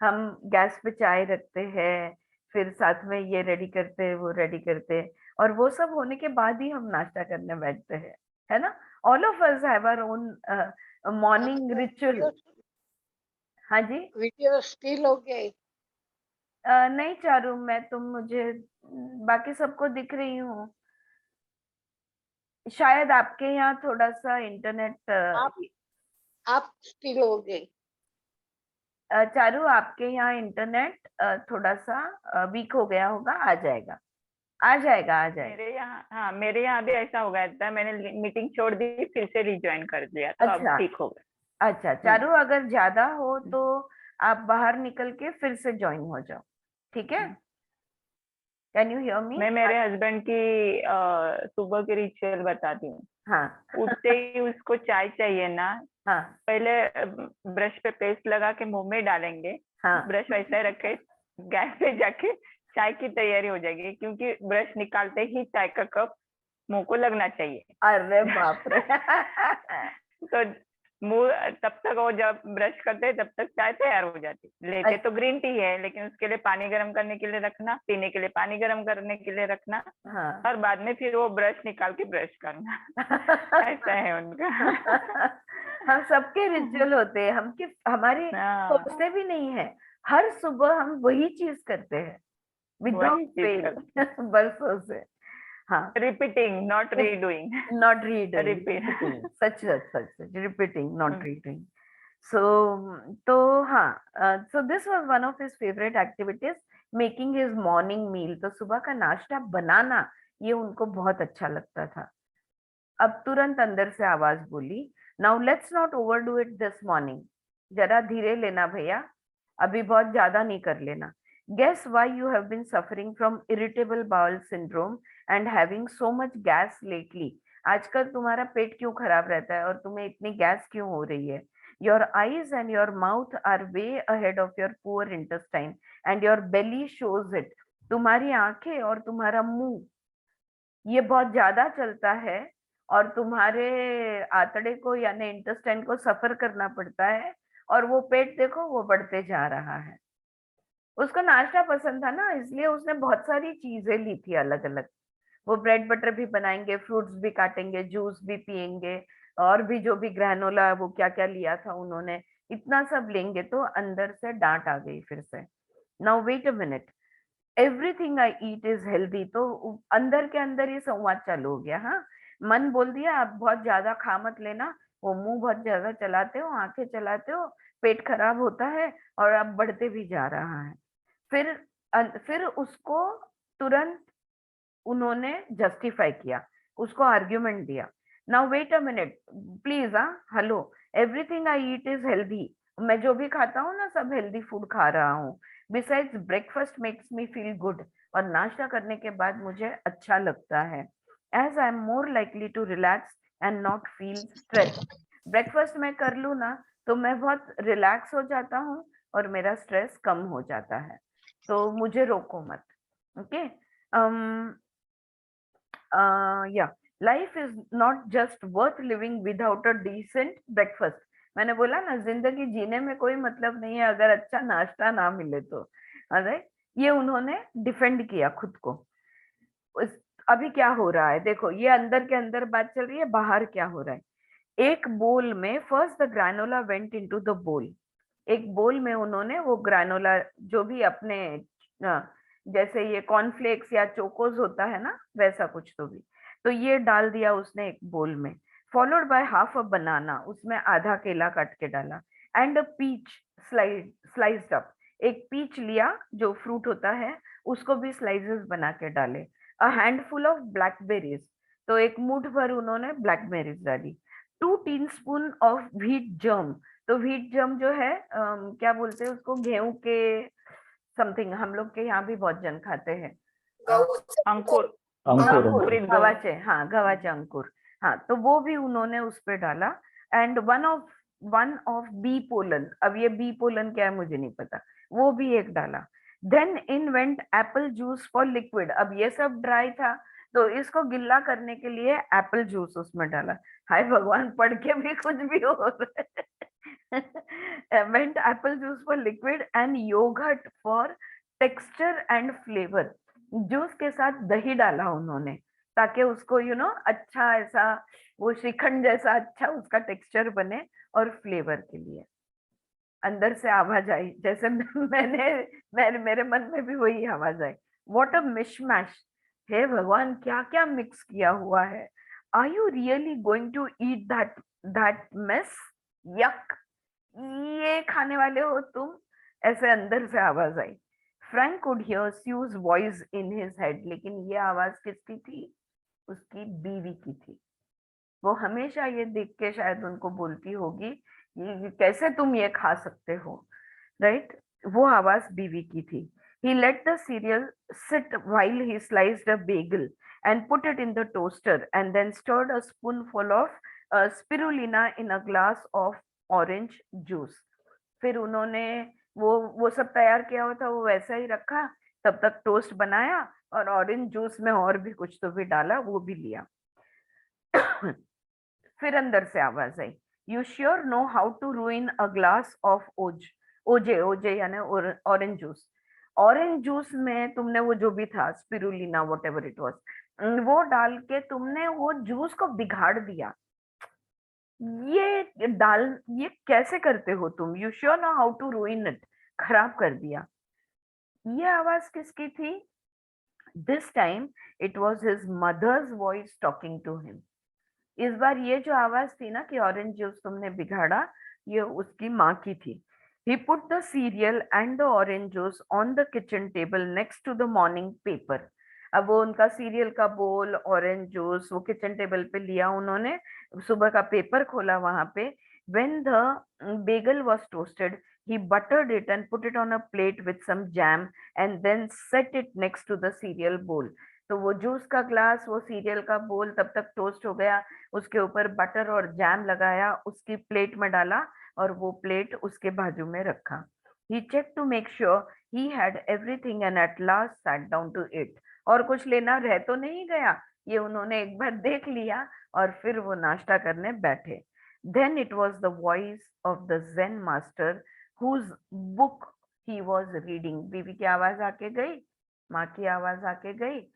हम गैस पे चाय रखते हैं, फिर साथ में ये रेडी करते हैं, वो रेडी करते हैं, और वो सब होने के बाद ही हम नाश्ता करने बैठते हैं, है ना। All of us have our own morning आपके रिचुअल। हाँ जी। वीडियो स्टिल हो गए? नहीं चारू, मैं तुम मुझे बाकी सबको दिख रही हूँ। शायद आपके यहाँ थोड़ा सा इंटरनेट आप आप स्टिल हो गए? चारू, आपके यहाँ इंटरनेट थोड़ा सा वीक हो गया होगा, आ जाएगा आ जाएगा आ जाएगा। मेरे यहाँ, हाँ मेरे यहाँ भी ऐसा हो गया था, मैंने मीटिंग छोड़ दी, फिर से रिज्वाइन कर दिया, तो अब अच्छा ठीक हो गया। अच्छा चारू, अगर ज्यादा हो तो आप बाहर निकल के फिर से ज्वाइन हो जाओ, ठीक है। Can you hear me? मैं मेरे हस्बैंड की सुबह की रिचुअल बताती हूँ। हाँ उठते ही उसको चाय चाहिए ना, हाँ पहले ब्रश पे पेस्ट लगा के मुंह में डालेंगे, हाँ। ब्रश वैसे ही रखे, गैस पे जाके चाय की तैयारी हो जाएगी, क्योंकि ब्रश निकालते ही चाय का कप मुंह को लगना चाहिए। अरे बाप रे। तो मुंह, तब तक वो जब ब्रश करते हैं तब तक चाय तैयार हो जाती। लेते तो ग्रीन टी है, लेकिन उसके लिए पानी गर्म करने के लिए रखना, पीने के लिए पानी गर्म करने के लिए रखना, हाँ। और बाद में फिर वो ब्रश निकाल के ब्रश करना। ऐसा है उनका। हम सबके रिचुअल होते हैं, हमारे हाँ, सोचते भी नहीं है, हर सुबह हम वही चीज करते हैं विदाउट वही चीज फेल। करते, बरसों से। हाँ। Repeating not redoing. Not reading, repeat. Repeating, सच सच सच सच, रिपीटिंग नॉट रीडिंग। सो तो हाँ, so this was one of his favourite activities, making his morning meal. तो सुबह का नाश्ता बनाना ये उनको बहुत अच्छा लगता था। अब तुरंत अंदर से आवाज बोली, now let's not overdo it this morning. जरा धीरे लेना भैया, अभी बहुत ज्यादा नहीं कर लेना। Guess why you have been suffering from irritable bowel syndrome and having so much gas lately. आजकल तुम्हारा पेट क्यों खराब रहता है और तुम्हें इतनी गैस क्यों हो रही है? Your eyes and your mouth are way ahead of your poor intestine and your belly shows it. तुम्हारी आंखें और तुम्हारा मुंह ये बहुत ज्यादा चलता है, और तुम्हारे आंतड़े को यानी इंटेस्टाइन को सफर करना पड़ता है, और वो पेट देखो वो बढ़ते जा रहा है। उसको नाश्ता पसंद था ना, इसलिए उसने बहुत सारी चीजें ली थी अलग अलग। वो ब्रेड बटर भी बनाएंगे, फ्रूट्स भी काटेंगे, जूस भी पियेंगे, और भी जो भी ग्रैनोला वो क्या क्या लिया था उन्होंने, इतना सब लेंगे। तो अंदर से डांट आ गई फिर से, now wait a minute, everything I eat is healthy. तो अंदर के अंदर ये संवाद चालू हो गया। हाँ, मन बोल दिया आप बहुत ज्यादा खा मत लेना, वो मुंह बहुत ज्यादा चलाते हो, आंखें चलाते हो, पेट खराब होता है, और अब बढ़ते भी जा रहा है। फिर फिर उसको तुरंत उन्होंने जस्टिफाई किया, उसको आर्ग्यूमेंट दिया। Now wait a minute please, hello, everything I eat is healthy. मैं जो भी खाता हूँ ना सब हेल्दी फूड खा रहा हूँ। Besides breakfast makes me feel good, और नाश्ता करने के बाद मुझे अच्छा लगता है। As I am more likely to relax and not feel stress. Breakfast मैं कर लूँ ना तो मैं बहुत रिलैक्स हो जाता हूँ और मेरा स्ट्रेस कम हो जाता है, तो मुझे रोको मत। Okay. Yeah, life is not just worth living without a decent breakfast. मैंने बोला ना, जिंदगी जीने में कोई मतलब नहीं है अगर अच्छा नाश्ता ना मिले तो। अरे, ये उन्होंने डिफेंड किया खुद को। अभी क्या हो रहा है देखो, ये अंदर के अंदर बात चल रही है, बाहर क्या हो रहा है। एक बोल में first the granola went into the बोल। एक बोल में उन्होंने वो ग्रैनोला, जो भी अपने जैसे ये कॉर्नफ्लेक्स या चोकोज होता है ना वैसा कुछ, तो ये डाल दिया उसने एक बोल में। Followed by half a banana, उसमें आधा केला काट के डाला, and a peach sliced up. एक पीच लिया जो फ्रूट होता है, उसको भी स्लाइसेस बना के डाले। अ हैंडफुल ऑफ ब्लैकबेरीज, तो एक मुट्ठ भर उन्होंने ब्लैकबेरीज डाली। 2 टीस्पून ऑफ व्हीट जर्म, तो व्हीट जर्म जो है क्या बोलते हैं उसको, गेहूं के समथिंग, हम लोग के यहाँ भी बहुत जन खाते हैं। अंकुर, अंकुर अंकुरित गव्हाचे, हाँ गव्हाचे अंकुर। हाँ, तो वो भी उन्होंने उस पे डाला। And one of bee pollen, अब ये बी पोलन क्या है मुझे नहीं पता, वो भी एक डाला। Then in went apple juice for liquid, अब ये सब ड्राई था तो इसको गिल्ला करने के लिए एप्पल जूस उसमें डाला। हाय भगवान, पढ़ के भी कुछ भी हो went apple juice for liquid and yogurt for texture and flavour, juice के साथ दही डाला उन्होंने ताकि उसको अच्छा ऐसा वो श्रीखंड जैसा अच्छा उसका टेक्सचर बने और फ्लेवर के लिए। अंदर से आवाज आई, जैसे मेरे मन में भी वही आवाज आई, व्हाट अ मिशमैश, हे भगवान क्या क्या मिक्स किया हुआ है, are you really going to eat that mess, yuck, ये खाने वाले हो तुम, ऐसे अंदर से आवाज आई। Frank could hear Sue's voice in his head, लेकिन ये आवाज किसकी थी, उसकी बीवी की थी। वो हमेशा ये देख के शायद उनको बोलती होगी ये कैसे तुम ये खा सकते हो, राइट, वो आवाज बीवी की थी। He let the cereal sit while he sliced a bagel and put it in the toaster and then stirred a spoonful of spirulina in a glass of orange juice. फिर उन्होंने वो सब तैयार किया हुआ था वो वैसा ही रखा, तब तक टोस्ट बनाया और ऑरेंज जूस में और भी कुछ तो भी डाला, वो भी लिया। फिर अंदर से आवाज आई, you sure know how to ruin a glass of OJ, OJ यानी ऑरेंज जूस, ऑरेंज जूस में तुमने वो जो भी था spirulina what ever it was, वो डाल के तुमने वो जूस को बिगाड़ दिया, ये कैसे करते हो तुम, you sure know how to ruin it, खराब कर दिया। ये आवाज किसकी थी, this time it was his mother's voice talking to him. इस बार ये जो आवाज थी ना कि ऑरेंज जूस तुमने बिगाड़ा, ये उसकी माँ की थी। He put the cereal and the orange juice on the kitchen table next to the morning paper. अब वो उनका सीरियल का बोल, ऑरेंज जूस वो किचन टेबल पे लिया उन्होंने, सुबह का पेपर खोला वहां पे। When the bagel was toasted, he buttered it and put it on a plate with some jam and then set it next to the cereal bowl. तो वो जूस का ग्लास, वो सीरियल का बोल तब तक टोस्ट हो गया, उसके ऊपर बटर और जैम लगाया, उसकी प्लेट में डाला और वो प्लेट उसके बाजू में रखा। He checked to make sure he had everything and at last sat down to eat. और कुछ लेना रह तो नहीं गया, ये उन्होंने एक बार देख लिया और फिर वो नाश्ता करने बैठे। Then it was the voice of the Zen master whose book he was reading. बीवी की आवाज आके गई, माँ की आवाज आके गई।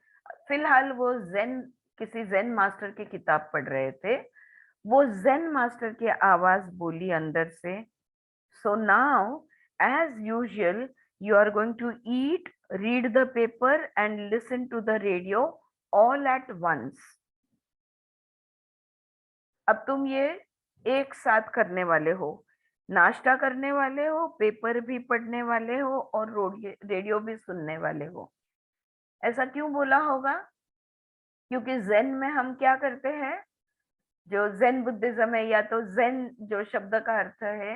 फिलहाल वो किसी जेन मास्टर की किताब पढ़ रहे थे, वो जेन मास्टर की आवाज बोली अंदर से, so now as usual you are going to eat, read the paper and listen to the radio all at once. अब तुम ये एक साथ करने वाले हो, नाश्ता करने वाले हो, पेपर भी पढ़ने वाले हो और रेडियो भी सुनने वाले हो। ऐसा क्यों बोला होगा, क्योंकि जेन में हम क्या करते हैं, जो जेन बुद्धिज्म है या तो जेन जो शब्द का अर्थ है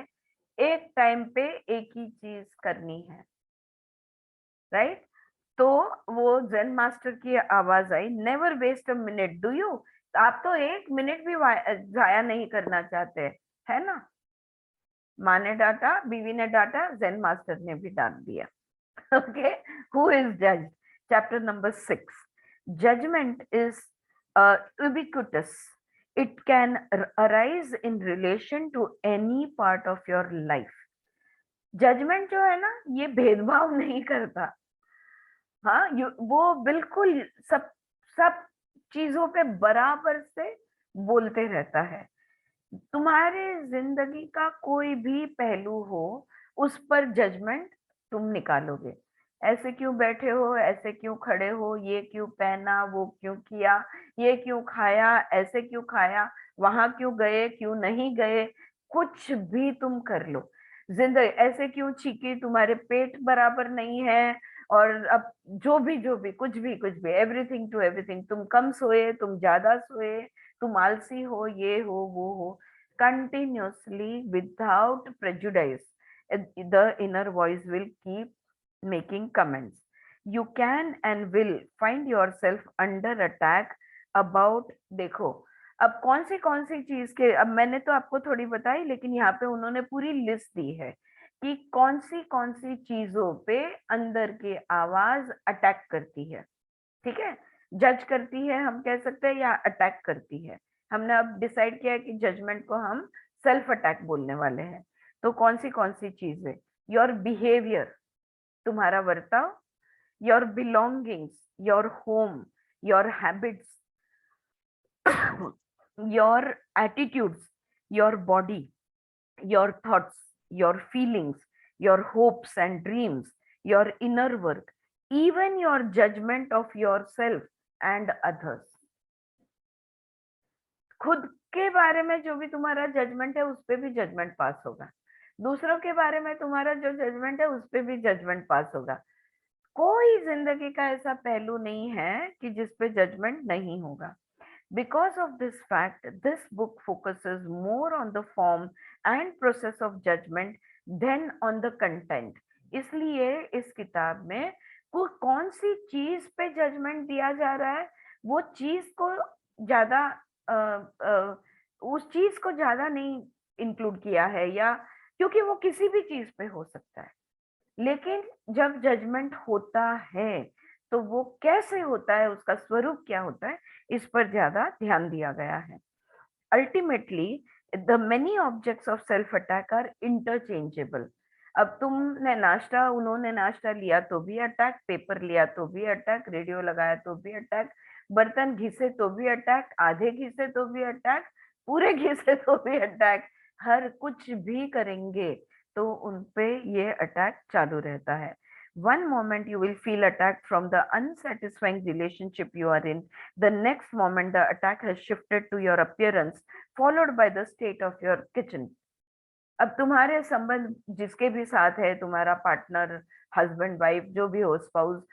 एक टाइम पे एक ही चीज करनी है, राइट। तो वो जेन मास्टर की आवाज आई, never waste a minute do you, आप तो एक मिनट भी जाया नहीं करना चाहते है ना। माँ ने डांटा, बीवी ने डांटा, जेन मास्टर ने भी डांट दिया। ओके, हु इज जज, chapter number 6। Judgment is ubiquitous. It can arise in relation to any part of your life. Judgment जो है ना, ये भेदभाव नहीं करता। हाँ, वो बिल्कुल सब चीजों पे बराबर से बोलते रहता है। तुम्हारे जिंदगी का कोई भी पहलू हो, उस पर जजमेंट तुम निकालोगे। ऐसे क्यों बैठे हो, ऐसे क्यों खड़े हो, ये क्यों पहना, वो क्यों किया, ये क्यों खाया, ऐसे क्यों खाया, वहां क्यों गए, क्यों नहीं गए, कुछ भी तुम कर लो। जिंदगी ऐसे क्यों छींकी, तुम्हारे पेट बराबर नहीं है, और अब जो भी कुछ भी एवरीथिंग टू एवरीथिंग, तुम कम सोए, तुम ज्यादा सोए, तुम आलसी हो, ये हो वो हो, continuously without prejudice the inner voice will keep making comments. You can and will find yourself under attack about, देखो अब कौन सी चीज के, अब मैंने तो आपको थोड़ी बताई, लेकिन यहाँ पे उन्होंने पूरी लिस्ट दी है कि कौन सी चीजों पे अंदर की आवाज अटैक करती है। ठीक है, जज करती है हम कह सकते हैं, या अटैक करती है। हमने अब डिसाइड किया है कि जजमेंट को हम सेल्फ अटैक बोलने वाले हैं। तो कौन सी चीजें? योर बिहेवियर, तुम्हारा बर्ताव, your belongings, your home, your habits, your attitudes, your body, your thoughts, your feelings, your hopes and dreams, your inner work, even your judgment of yourself and others. खुद के बारे में जो भी तुम्हारा जजमेंट है उस पे भी जजमेंट पास होगा, दूसरों के बारे में तुम्हारा जो जजमेंट है उस पे भी जजमेंट पास होगा। कोई जिंदगी का ऐसा पहलू नहीं है कि जिस पे जजमेंट नहीं होगा। Because of this fact, this book focuses more on the form and process of judgment than on the content. इसलिए इस किताब में कौन सी चीज पे जजमेंट दिया जा रहा है, वो चीज को ज्यादा उस चीज को ज्यादा नहीं इंक्लूड किया है, या क्योंकि वो किसी भी चीज पे हो सकता है, लेकिन जब जजमेंट होता है तो वो कैसे होता है, उसका स्वरूप क्या होता है, इस पर ज्यादा ध्यान दिया गया है। Ultimately the many objects of self attack are interchangeable. अब तुमने नाश्ता, उन्होंने नाश्ता लिया तो भी अटैक, पेपर लिया तो भी अटैक, रेडियो लगाया तो भी अटैक, बर्तन घिसे तो भी अटैक, आधे घिसे तो भी अटैक, पूरे घिसे तो भी अटैक, हर कुछ भी करेंगे तो उनपे ये अटैक चालू रहता है। One moment you will feel attacked from the unsatisfying relationship you are in. The next moment the attack has shifted to your appearance, followed by the state of your kitchen. अब तुम्हारे संबंध जिसके भी साथ है, तुम्हारा पार्टनर, हस्बैंड, वाइफ, जो भी हो, स्पाउस,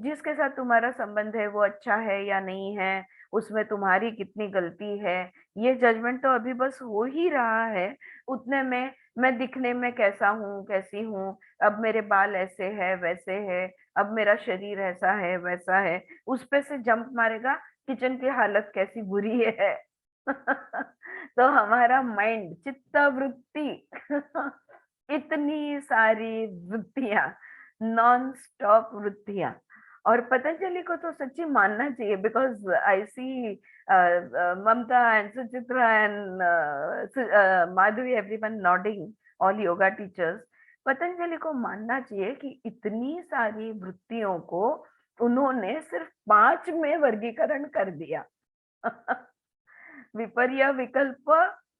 जिसके साथ तुम्हारा संबंध है वो अच्छा है या नहीं है, उसमें तुम्हारी कितनी गलती है, ये जजमेंट तो अभी बस हो ही रहा है। उतने में मैं दिखने में कैसा हूँ, कैसी हूँ, अब मेरे बाल ऐसे है वैसे है, अब मेरा शरीर ऐसा है वैसा है, उस पे से जंप मारेगा, किचन की हालत कैसी बुरी है। तो हमारा माइंड, चित्त वृत्ति, इतनी सारी वृत्तियां, नॉन स्टॉप वृत्तियां। और पतंजलि को तो सच्ची मानना चाहिए, because I see Mamta and Suchitra and Madhavi, everyone nodding, all yoga teachers. Patanjali को मानना चाहिए कि इतनी सारी वृत्तियों को उन्होंने सिर्फ 5 में वर्गीकरण कर दिया। विपर्य विकल्प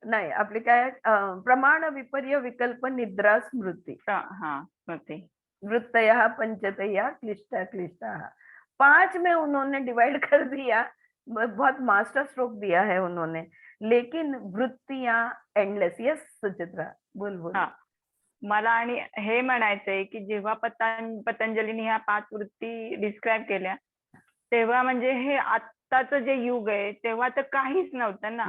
नाही, आपले काय प्रमाण, विपर्य विकल्प, निद्रा, स्मृति, हाँ स्मृति, वृत्तयः पंचतया क्लिष्टा क्लिष्टा, 5 में उन्होंने डिवाइड कर दिया। बहुत मास्टर स्ट्रोक दिया है उन्होंने, लेकिन वृत्तियां एंडलेस। यस सुचित्रा, बोल बोल। हा, मला आणि हे म्हणायचंय की जेव्हा पतंजलीने ह्या 5 वृत्ती डिस्क्राईब केल्या, तेव्हा म्हणजे हे आत्ताचं जे युग आहे तेव्हा तर काहीच नव्हतं ना,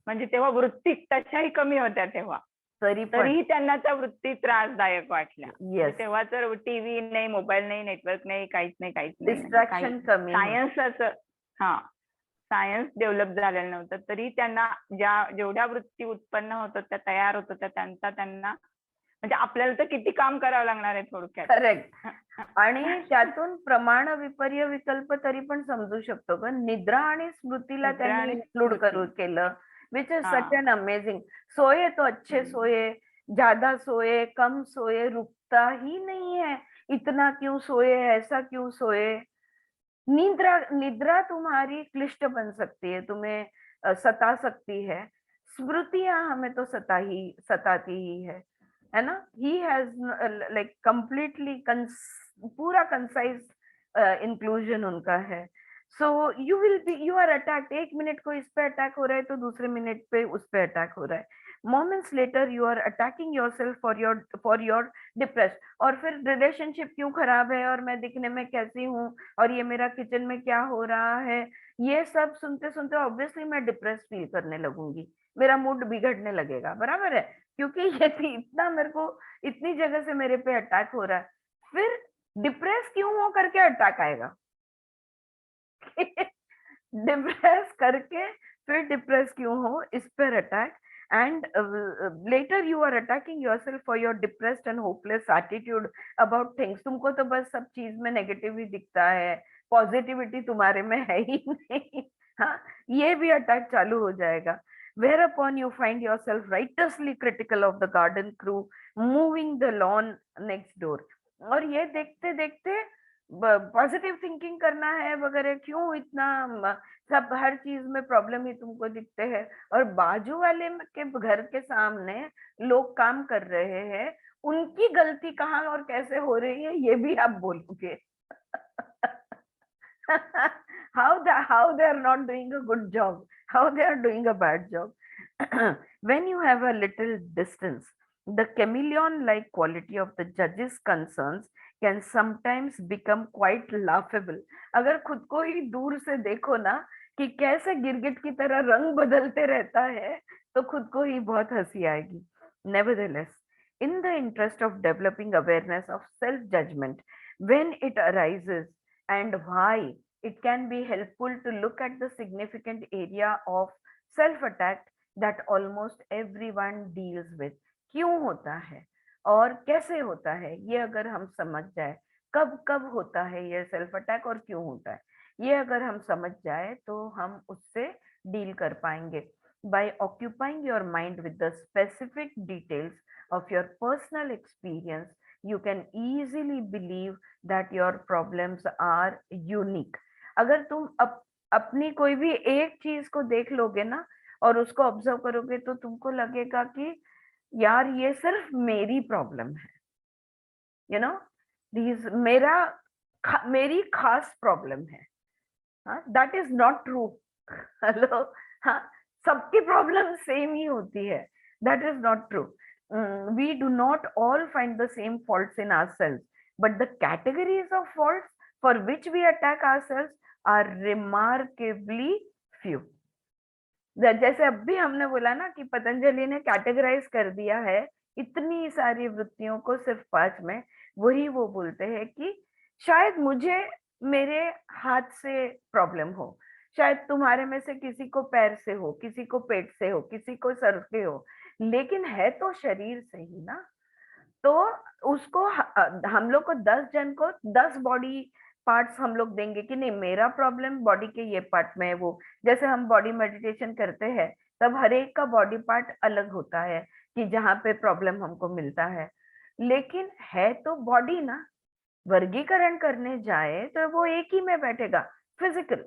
म्हणजे तेव्हा वृत्ती तशाही कमी होत्या तेव्हा, तरीही त्यांना त्या वृत्ती त्रासदायक वाटल्या। तेव्हा तर टीव्ही नाही, मोबाईल नाही, नेटवर्क नाही, काहीच नाही, डिस्ट्रॅक्शन कमी, सायन्स डेव्हलप झालेलं नव्हतं, तरी त्यांना जेवढ्या वृत्ती उत्पन्न होत होत्या, तयार होत होत्या, त्यांना म्हणजे आपल्याला तर किती काम करावं लागणार आहे थोडक्यात। करेक्ट। आणि त्यातून प्रमाण, विपर्य, विकल्प तरी पण समजू शकतो का, निद्रा आणि स्मृतीला त्यांनी इन्क्लूड केलं, which is such an amazing. सोए तो अच्छे सोए, ज्यादा सोए, कम सोए, रुकता ही नहीं है, इतना क्यों सोए, ऐसा क्यों सोए। निद्रा तुम्हारी क्लिष्ट बन सकती है, तुम्हें सता सकती है, स्मृतियां हमें तो सताती ही है ना। ही हैज लाइक कंप्लीटली पूरा कंसाइज इंक्लूजन उनका है। So you are attacked, 1 minute को इस पे अटैक हो रहा है तो दूसरे मिनट पे उस पे अटैक हो रहा है, moments later you are attacking yourself for your depress. और फिर रिलेशनशिप क्यों खराब है, और मैं दिखने में कैसी हूँ, और ये मेरा किचन में क्या हो रहा है, ये सब सुनते सुनते ऑब्वियसली मैं डिप्रेस फील करने लगूंगी, मेरा मूड बिगड़ने लगेगा, बराबर है, क्योंकि ये इतना मेरे को इतनी जगह से मेरे पे अटैक हो रहा है। फिर डिप्रेस क्यों हो करके अटैक आएगा। डिप्रेस करके फिर डिप्रेस क्यों हो, इस पर attack, and later you are attacking yourself for your depressed and hopeless attitude about things. तुमको तो बस सब चीज में नेगेटिव ही दिखता है, पॉजिटिविटी तुम्हारे में है ही नहीं। हाँ, ये भी अटैक चालू हो जाएगा। Whereupon you find yourself righteously critical of the garden crew moving the lawn next door. और ये देखते देखते पॉजिटिव थिंकिंग करना है वगैरह, क्यों इतना सब हर चीज में प्रॉब्लम ही तुमको दिखते हैं, और बाजू वाले के घर के सामने लोग काम कर रहे हैं, उनकी गलती कहाँ और कैसे हो रही है ये भी आप बोलोगे। how they are not doing a good job, how they are doing a bad job. When you have a little distance, the chameleon like quality of the judge's concerns can sometimes become quite laughable. अगर खुद को ही दूर से देखो ना कि कैसे गिरगिट की तरह रंग बदलते रहता है, तो खुद को ही बहुत हंसी आएगी। Nevertheless, in the interest of developing awareness of self-judgment when it arises and why, it can be helpful to look at the significant area of self-attack that almost everyone deals with. क्यों होता है और कैसे होता है, ये अगर हम समझ जाए, कब कब होता है ये सेल्फ अटैक और क्यों होता है, ये अगर हम समझ जाए तो हम उससे डील कर पाएंगे। By occupying your mind with the specific details of your personal experience, you can easily believe that your problems are unique. अगर तुम अपनी कोई भी एक चीज को देख लोगे ना और उसको ऑब्जर्व करोगे, तो तुमको लगेगा कि यार ये सिर्फ मेरी प्रॉब्लम है, यू नो, मेरी खास प्रॉब्लम है। That is not true. Hello, हाँ, सबकी प्रॉब्लम सेम ही होती है, that is not true. We do not all find the same faults in ourselves, but the categories of faults for which we attack ourselves are remarkably few. जैसे अब भी हमने बोला ना कि पतंजलि ने कैटेगराइज कर दिया है इतनी सारी वृत्तियों को सिर्फ 5 में, वही वो बोलते हैं कि शायद मुझे मेरे हाथ से प्रॉब्लम हो, शायद तुम्हारे में से किसी को पैर से हो, किसी को पेट से हो, किसी को सर से हो, लेकिन है तो शरीर से ही ना। तो उसको हम लोग को 10 जन को 10 बॉडी पार्ट्स हम लोग देंगे कि नहीं मेरा प्रॉब्लम बॉडी के ये पार्ट में है। वो जैसे हम बॉडी मेडिटेशन करते हैं तब हर एक का बॉडी पार्ट अलग होता है कि जहाँ पे प्रॉब्लम हमको मिलता है, लेकिन है तो बॉडी ना। वर्गीकरण करने जाए तो वो एक ही में बैठेगा, physical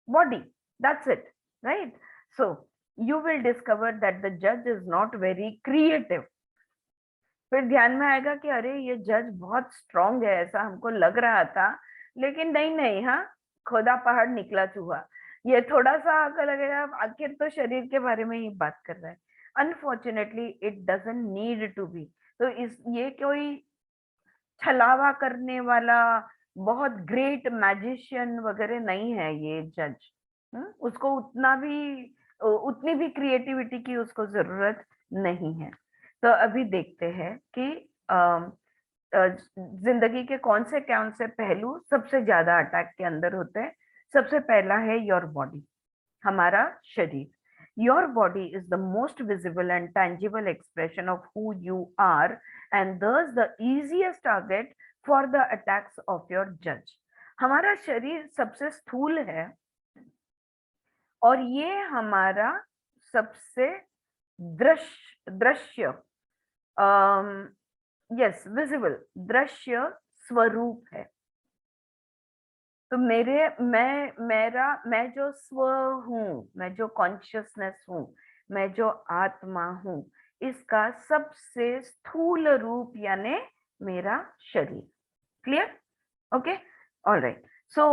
body, that's it, right. So you will discover that the जज इज नॉट वेरी क्रिएटिव। फिर ध्यान में आएगा कि अरे ये जज बहुत स्ट्रांग है, ऐसा हमको लग रहा था, लेकिन नहीं, हाँ, खोदा पहाड़ निकला चूहा। ये थोड़ा सा आकर लगेगा आखिर तो शरीर के बारे में ही बात कर रहा है। Unfortunately it doesn't need to be. तो ये कोई छलावा करने वाला बहुत ग्रेट मैजिशियन वगैरह नहीं है ये जज। उसको उतनी भी क्रिएटिविटी की उसको जरूरत नहीं है। तो अभी देखते हैं कि जिंदगी के कौन से पहलू सबसे ज्यादा अटैक के अंदर होते हैं। सबसे पहला है योर बॉडी, हमारा शरीर। Your body is the most visible and tangible expression of who you are, and thus the easiest target for the attacks of your judge. हमारा शरीर सबसे स्थूल है और ये हमारा सबसे दृश्य विजिबल दृश्य स्वरूप है। तो मैं जो स्व हूँ, मैं जो कॉन्शियसनेस हूँ, मैं जो आत्मा हूँ, इसका सबसे स्थूल रूप यानी मेरा शरीर। क्लियर? Okay, alright. सो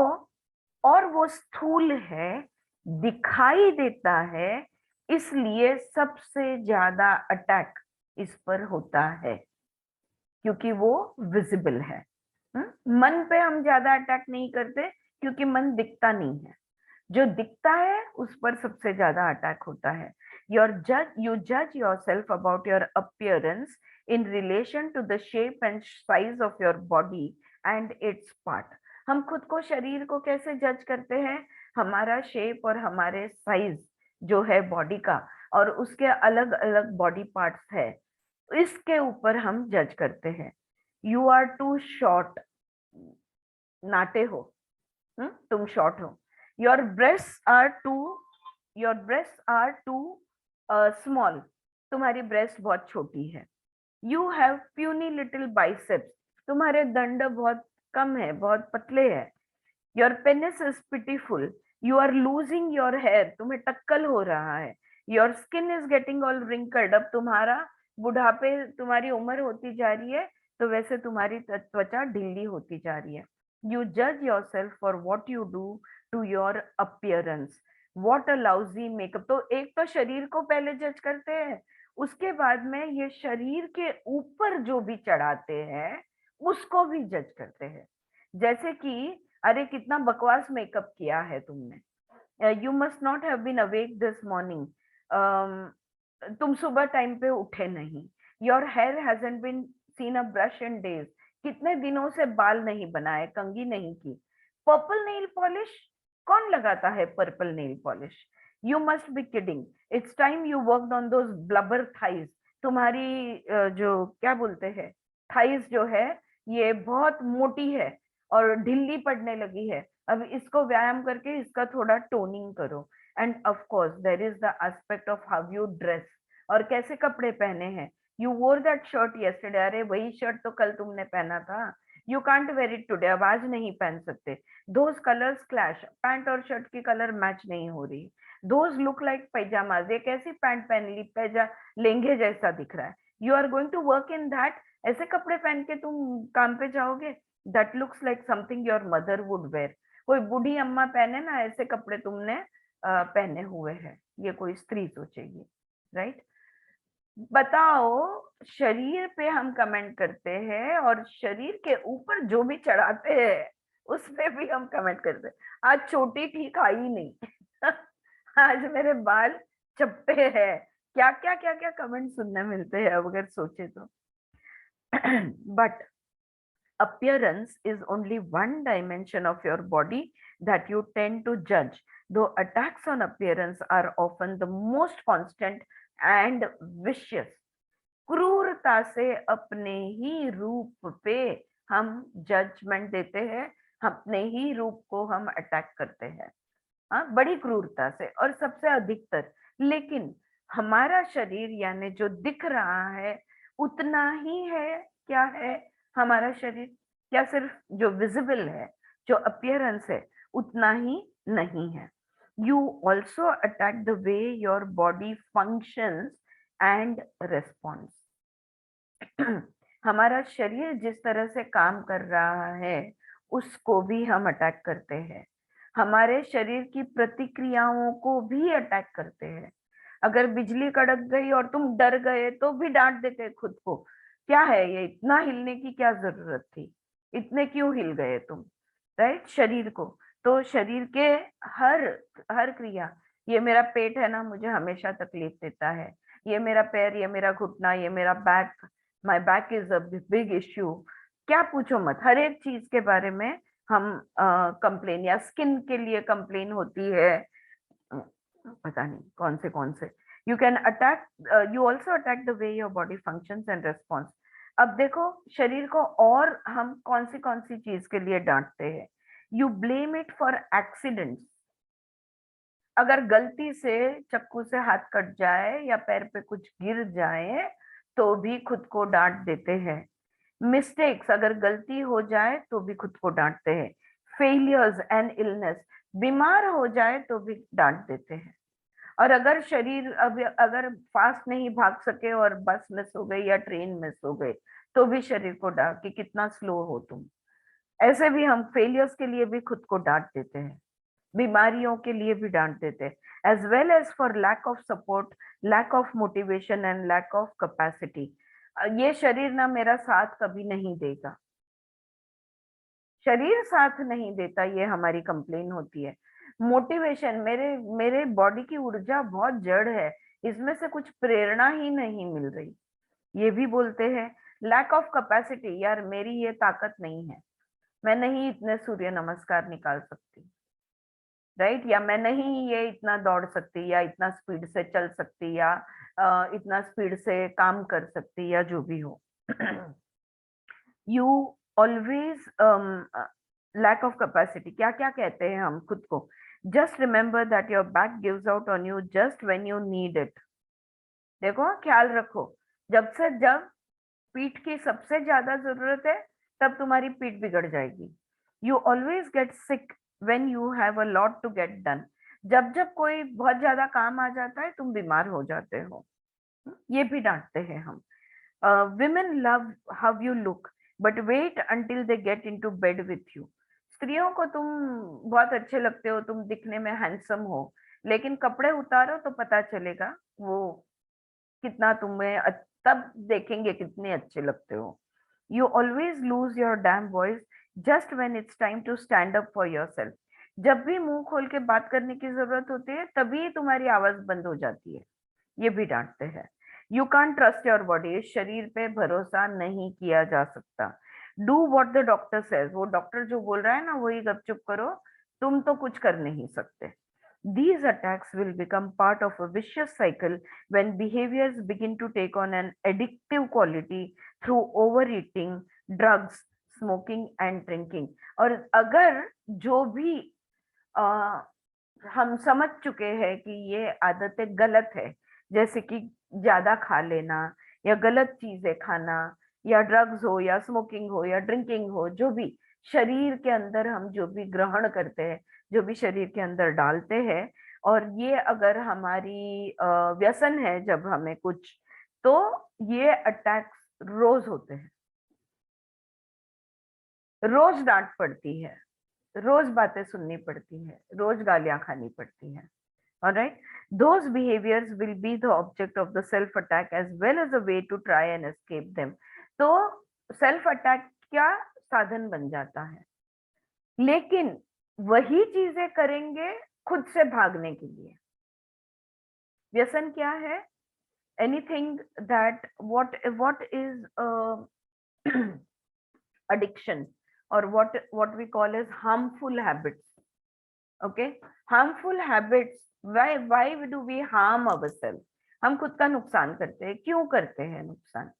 और वो स्थूल है, दिखाई देता है, इसलिए सबसे ज्यादा अटैक इस पर होता है क्योंकि वो विजिबल है। मन पे हम ज्यादा अटैक नहीं करते क्योंकि मन दिखता नहीं है, जो दिखता है उस पर सबसे ज्यादा अटैक होता है। you judge yourself about your appearance in relation to the shape and size of your body and its part. हम खुद को, शरीर को कैसे जज करते हैं? हमारा शेप और हमारे साइज जो है बॉडी का और उसके अलग अलग बॉडी पार्ट्स है, इसके ऊपर हम जज करते हैं। यू आर टू शॉर्ट, नाटे हो, तुम शॉर्ट हो। Your breast are too, your breast are too small, तुम्हारी ब्रेस्ट बहुत छोटी है। You have puny little biceps, तुम्हारे दंड बहुत कम है, बहुत पतले है। Your penis is pitiful, you are losing your hair, तुम्हें टक्कल हो रहा है। Your skin is getting all wrinkled, अब तुम्हारा बुढ़ापे, तुम्हारी उम्र होती जा रही है तो वैसे तुम्हारी त्वचा ढीली होती जा रही है। यू जज your self for what you do to your appearance, what a lousy makeup. तो एक तो शरीर को पहले जज करते हैं, उसके बाद में ये शरीर के ऊपर जो भी चढ़ाते हैं उसको भी जज करते हैं। जैसे कि अरे कितना बकवास मेकअप किया है तुमने, you must not have been awake this morning, तुम सुबह टाइम पे उठे नहीं। Your hair hasn't been seen a brush in days, कितने दिनों से बाल नहीं बनाए, कंघी नहीं की। पर्पल नेल पॉलिश, कौन लगाता है purple nail polish? You must be kidding, it's time you worked on those blubber thighs, तुम्हारी जो क्या बोलते हैं थाइज जो है ये बहुत मोटी है और ढीली पड़ने लगी है, अब इसको व्यायाम करके इसका थोड़ा टोनिंग करो। And of course there is the aspect of how you dress, और कैसे कपड़े पहने हैं। यू वोर दैट शर्ट यस्टरडे, अरे वही शर्ट तो कल तुमने पहना था, you can't where it today, अब आज नहीं पहन सकते। दोज कलर्स क्लैश, पैंट और शर्ट की कलर मैच नहीं हो रही। दोज लुक लाइक पैजामाज, ये कैसी पैंट पहन ली, लहंगे जैसा दिख रहा है। You are going to work in that, ऐसे कपड़े पहन के तुम काम पे जाओगे? That looks like something your mother would wear, कोई बूढ़ी अम्मा पहने ना ऐसे कपड़े तुमने पहने हुए हैं, ये कोई स्त्री सोचेगी, राइट? बताओ, शरीर पे हम कमेंट करते हैं और शरीर के ऊपर जो भी चढ़ाते हैं उस पे भी हम कमेंट करते हैं। आज छोटी ठीक आई नहीं आज मेरे बाल चपटे हैं, क्या क्या क्या क्या कमेंट सुनने मिलते हैं अब अगर सोचे तो but appearance is only one dimension of your body that you tend to judge, though attacks on appearance are often the most constant and vicious. क्रूरता से अपने ही रूप पे हम जजमेंट देते हैं, अपने ही रूप को हम अटैक करते हैं, हाँ, बड़ी क्रूरता से और सबसे अधिकतर। लेकिन हमारा शरीर यानी जो दिख रहा है उतना ही है, क्या है हमारा शरीर? क्या सिर्फ जो विजिबल है, जो अपीयरेंस है, उतना ही नहीं है। You also attack the way your body functions and response. हमारा शरीर जिस तरह से काम कर रहा है उसको भी हम अटैक करते हैं, हमारे शरीर की प्रतिक्रियाओं को भी अटैक करते हैं। अगर बिजली कड़क गई और तुम डर गए तो भी डांट देते खुद को, क्या है ये, इतना हिलने की क्या जरूरत थी, इतने क्यों हिल गए तुम, राइट? शरीर को, तो शरीर के हर हर क्रिया, ये मेरा पेट है ना, मुझे हमेशा तकलीफ देता है, ये मेरा पैर, ये मेरा घुटना, ये मेरा back, my back is a big issue, क्या पूछो मत, हर एक चीज के बारे में हम कंप्लेन, या स्किन के लिए कंप्लेन होती है, पता नहीं कौन से। You can attack, you also attack the way your body functions and response. अब देखो शरीर को और हम कौन सी चीज के लिए डांटते हैं। You blame it for accidents, अगर गलती से चक्कू से हाथ कट जाए या पैर पे कुछ गिर जाए तो भी खुद को डांट देते हैं। मिस्टेक्स, अगर गलती हो जाए तो भी खुद को डांटते हैं। फेलियर्स एंड इलनेस, बीमार हो जाए तो भी डांट देते हैं। और अगर शरीर अगर फास्ट नहीं भाग सके और बस मिस हो गई या ट्रेन मिस हो गई तो भी शरीर को डांट कि कितना स्लो हो तुम। ऐसे भी हम फेलियर्स के लिए भी खुद को डांट देते हैं, बीमारियों के लिए भी डांट देते हैं, as well as for lack of support, lack of motivation and lack of capacity. ये शरीर ना मेरा साथ कभी नहीं देगा, शरीर साथ नहीं देता, ये हमारी कंप्लेन होती है। मोटिवेशन, मेरे बॉडी की ऊर्जा बहुत जड़ है, इसमें से कुछ प्रेरणा ही नहीं मिल रही, ये भी बोलते हैं। लैक ऑफ कैपेसिटी, यार मेरी ये ताकत नहीं है, मैं नहीं इतने सूर्य नमस्कार निकाल सकती, राइट, या मैं नहीं ये इतना दौड़ सकती, या इतना स्पीड से चल सकती, या इतना स्पीड से काम कर सकती, या जो भी हो। You always lack of capacity, क्या क्या कहते हैं हम खुद को? Just remember that your back gives out on you just when you need it. देखो, ख्याल रखो, जब पीठ की सबसे ज्यादा जरूरत है तब तुम्हारी पीठ बिगड़ जाएगी। You always get sick when you have a lot to get done. जब कोई बहुत ज्यादा काम आ जाता है तुम बीमार हो जाते हो। ये भी डांटते हैं हम। women love how you look but wait until they get into bed with you। स्त्रियों को तुम बहुत अच्छे लगते हो, तुम दिखने में हैंडसम हो, लेकिन कपड़े उतारो तो पता चलेगा वो कितना तब देखेंगे कितने अच्छे लगते हो। You always lose your damn voice just when it's time to stand up for yourself. जब भी मुंह खोल के बात करने की जरूरत होती है तभी तुम्हारी आवाज बंद हो जाती है। ये भी डांटते हैं। You can't trust your body, शरीर पे भरोसा नहीं किया जा सकता। Do what the doctor says, वो डॉक्टर जो बोल रहा है ना वही गपचुप करो, तुम तो कुछ कर नहीं सकते। These attacks will become part of a vicious cycle when behaviors begin to take on an addictive quality through overeating, drugs, smoking and drinking। और अगर जो भी हम समझ चुके हैं कि ये आदतें गलत है, जैसे कि ज्यादा खा लेना या गलत चीजें खाना या ड्रग्स हो या स्मोकिंग हो या ड्रिंकिंग हो, जो भी शरीर के अंदर हम जो भी ग्रहण करते हैं, जो भी शरीर के अंदर डालते हैं, और ये अगर हमारी व्यसन है जब हमें कुछ, तो ये अटैक्स रोज होते हैं। रोज डांट पड़ती है, रोज बातें सुननी पड़ती है, रोज गालियां खानी पड़ती है। Alright, those behaviors will be the object of the self attack as well as a way to try and escape them। तो सेल्फ अटैक क्या साधन बन जाता है, लेकिन वही चीजें करेंगे खुद से भागने के लिए। व्यसन क्या है? Anything that what is addiction or what we call as harmful habits। okay, harmful habits, why do we harm ourselves? हम खुद का नुकसान करते हैं। क्यों करते हैं नुकसान?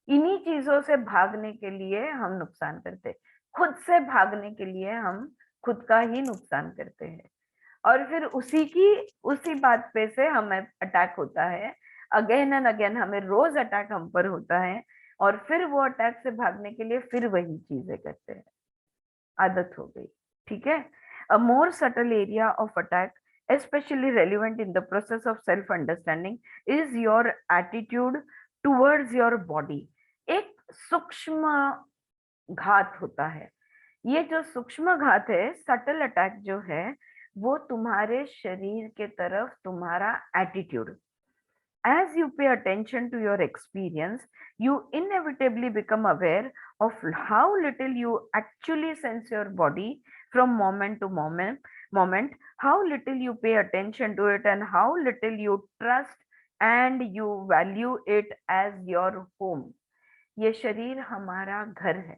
इन्हीं चीजों से भागने के लिए हम नुकसान करते हैं। खुद से भागने के लिए हम खुद का ही नुकसान करते हैं, और फिर उसी बात पे से हमें अटैक होता है। अगेन एंड अगेन हमें रोज अटैक हम पर होता है, और फिर वो अटैक से भागने के लिए फिर वही चीजें करते हैं। आदत हो गई। ठीक है। A more subtle area of attack, especially relevant in the process of self-understanding, is your attitude towards your body। एक सूक्ष्म घात होता है। ये जो सूक्ष्म घात है, सटल अटैक जो है, वो तुम्हारे शरीर के तरफ तुम्हारा attitude. As you pay attention to your experience, you inevitably become aware of how little you actually sense your body from moment to moment, how little you pay attention to it, and how little you trust and you value it as your home। ये शरीर हमारा घर है।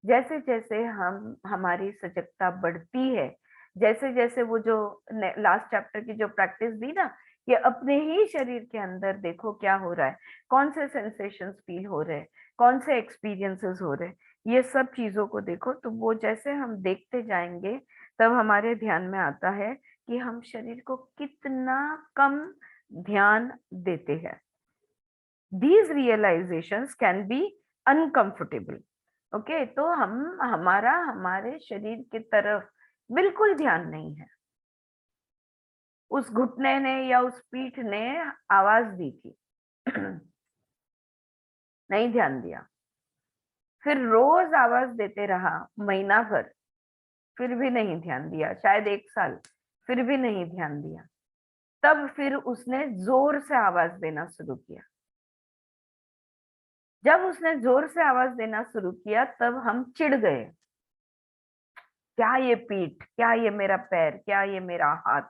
जैसे जैसे हमारी सजगता बढ़ती है, जैसे जैसे वो जो लास्ट चैप्टर की जो प्रैक्टिस दी ना, ये अपने ही शरीर के अंदर देखो क्या हो रहा है, कौन से सेंसेशंस फील हो रहे हैं, कौन से एक्सपीरियंसेस हो रहे हैं, ये सब चीजों को देखो। तो वो जैसे हम देखते जाएंगे तब हमारे ध्यान में आता है कि हम शरीर को कितना कम ध्यान देते हैं। These realizations can be uncomfortable। Okay, तो हमारे शरीर की तरफ बिल्कुल ध्यान नहीं है। उस घुटने ने या उस पीठ ने आवाज दी थी, नहीं ध्यान दिया। फिर रोज आवाज देते रहा महीना भर, फिर भी नहीं ध्यान दिया। शायद 1 साल, फिर भी नहीं ध्यान दिया। तब फिर उसने जोर से आवाज देना शुरू किया। जब उसने जोर से आवाज देना शुरू किया तब हम चिढ़ गए। क्या ये पीठ, क्या ये मेरा पैर, क्या ये मेरा हाथ।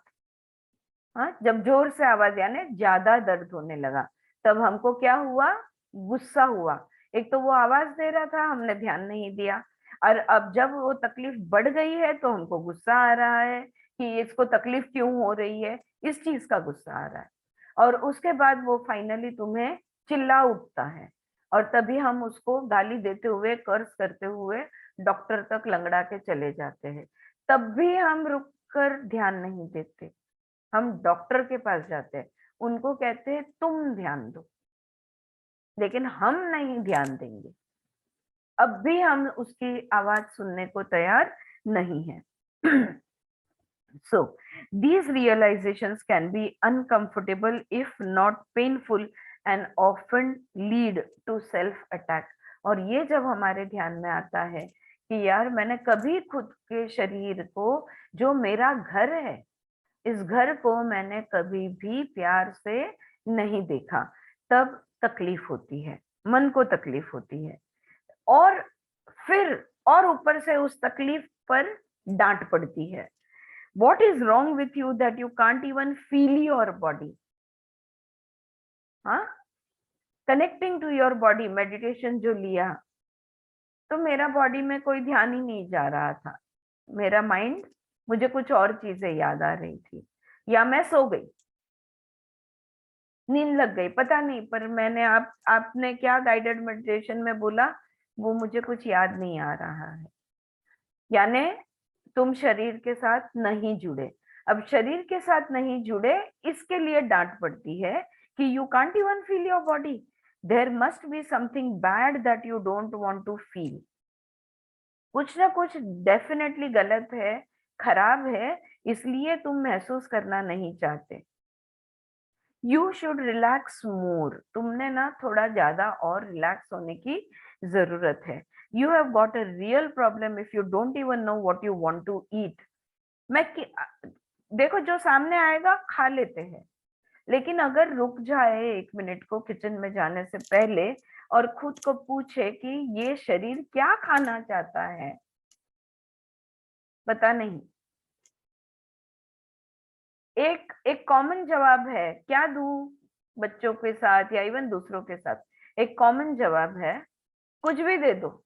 हाँ, जब जोर से आवाज यानी ज्यादा दर्द होने लगा, तब हमको क्या हुआ? गुस्सा हुआ। एक तो वो आवाज दे रहा था, हमने ध्यान नहीं दिया, और अब जब वो तकलीफ बढ़ गई है तो हमको गुस्सा आ रहा है कि इसको तकलीफ क्यों हो रही है, इस चीज का गुस्सा आ रहा है, और उसके बाद वो फाइनली तुम्हें चिल्ला उठता है, और तभी हम उसको गाली देते हुए, कर्ज करते हुए डॉक्टर तक लंगड़ा के चले जाते हैं। तब भी हम रुक कर ध्यान नहीं देते, हम डॉक्टर के पास जाते हैं, उनको कहते हैं तुम ध्यान दो, लेकिन हम नहीं ध्यान देंगे। अब भी हम उसकी आवाज सुनने को तैयार नहीं है। So, these realizations can be uncomfortable if not painful and often lead to self attack. और ये जब हमारे ध्यान में आता है कि यार मैंने कभी खुद के शरीर को, जो मेरा घर है, इस घर को मैंने कभी भी प्यार से नहीं देखा, तब तकलीफ होती है, मन को तकलीफ होती है, और फिर और ऊपर से उस तकलीफ पर डांट पड़ती है। What is wrong with you that you can't even feel your body? हाँ, connecting to your body meditation जो लिया, तो मेरा बॉडी में कोई ध्यान ही नहीं जा रहा था, मेरा माइंड, मुझे कुछ और चीजें याद आ रही थी, या मैं सो गई, नींद लग गई, पता नहीं, पर मैंने आपने क्या गाइडेड मेडिटेशन में बोला वो मुझे कुछ याद नहीं आ रहा है। यानी तुम शरीर के साथ नहीं जुड़े। अब शरीर के साथ नहीं जुड़े, इसके लिए डांट पड़ती है कि you can't even feel your body, there must be something bad that you don't want to feel. कुछ ना कुछ डेफिनेटली गलत है, खराब है, इसलिए तुम महसूस करना नहीं चाहते। यू शुड रिलैक्स मोर, तुमने ना थोड़ा ज्यादा और रिलैक्स होने की जरूरत है। You have got a real problem if you don't even know what you want to eat. देखो, जो सामने आएगा खा लेते हैं, लेकिन अगर रुक जाए 1 मिनट को किचन में जाने से पहले और खुद को पूछे कि ये शरीर क्या खाना चाहता है, पता नहीं। एक कॉमन जवाब है, क्या दूं बच्चों के साथ या इवन दूसरों के साथ, एक कॉमन जवाब है कुछ भी दे दो।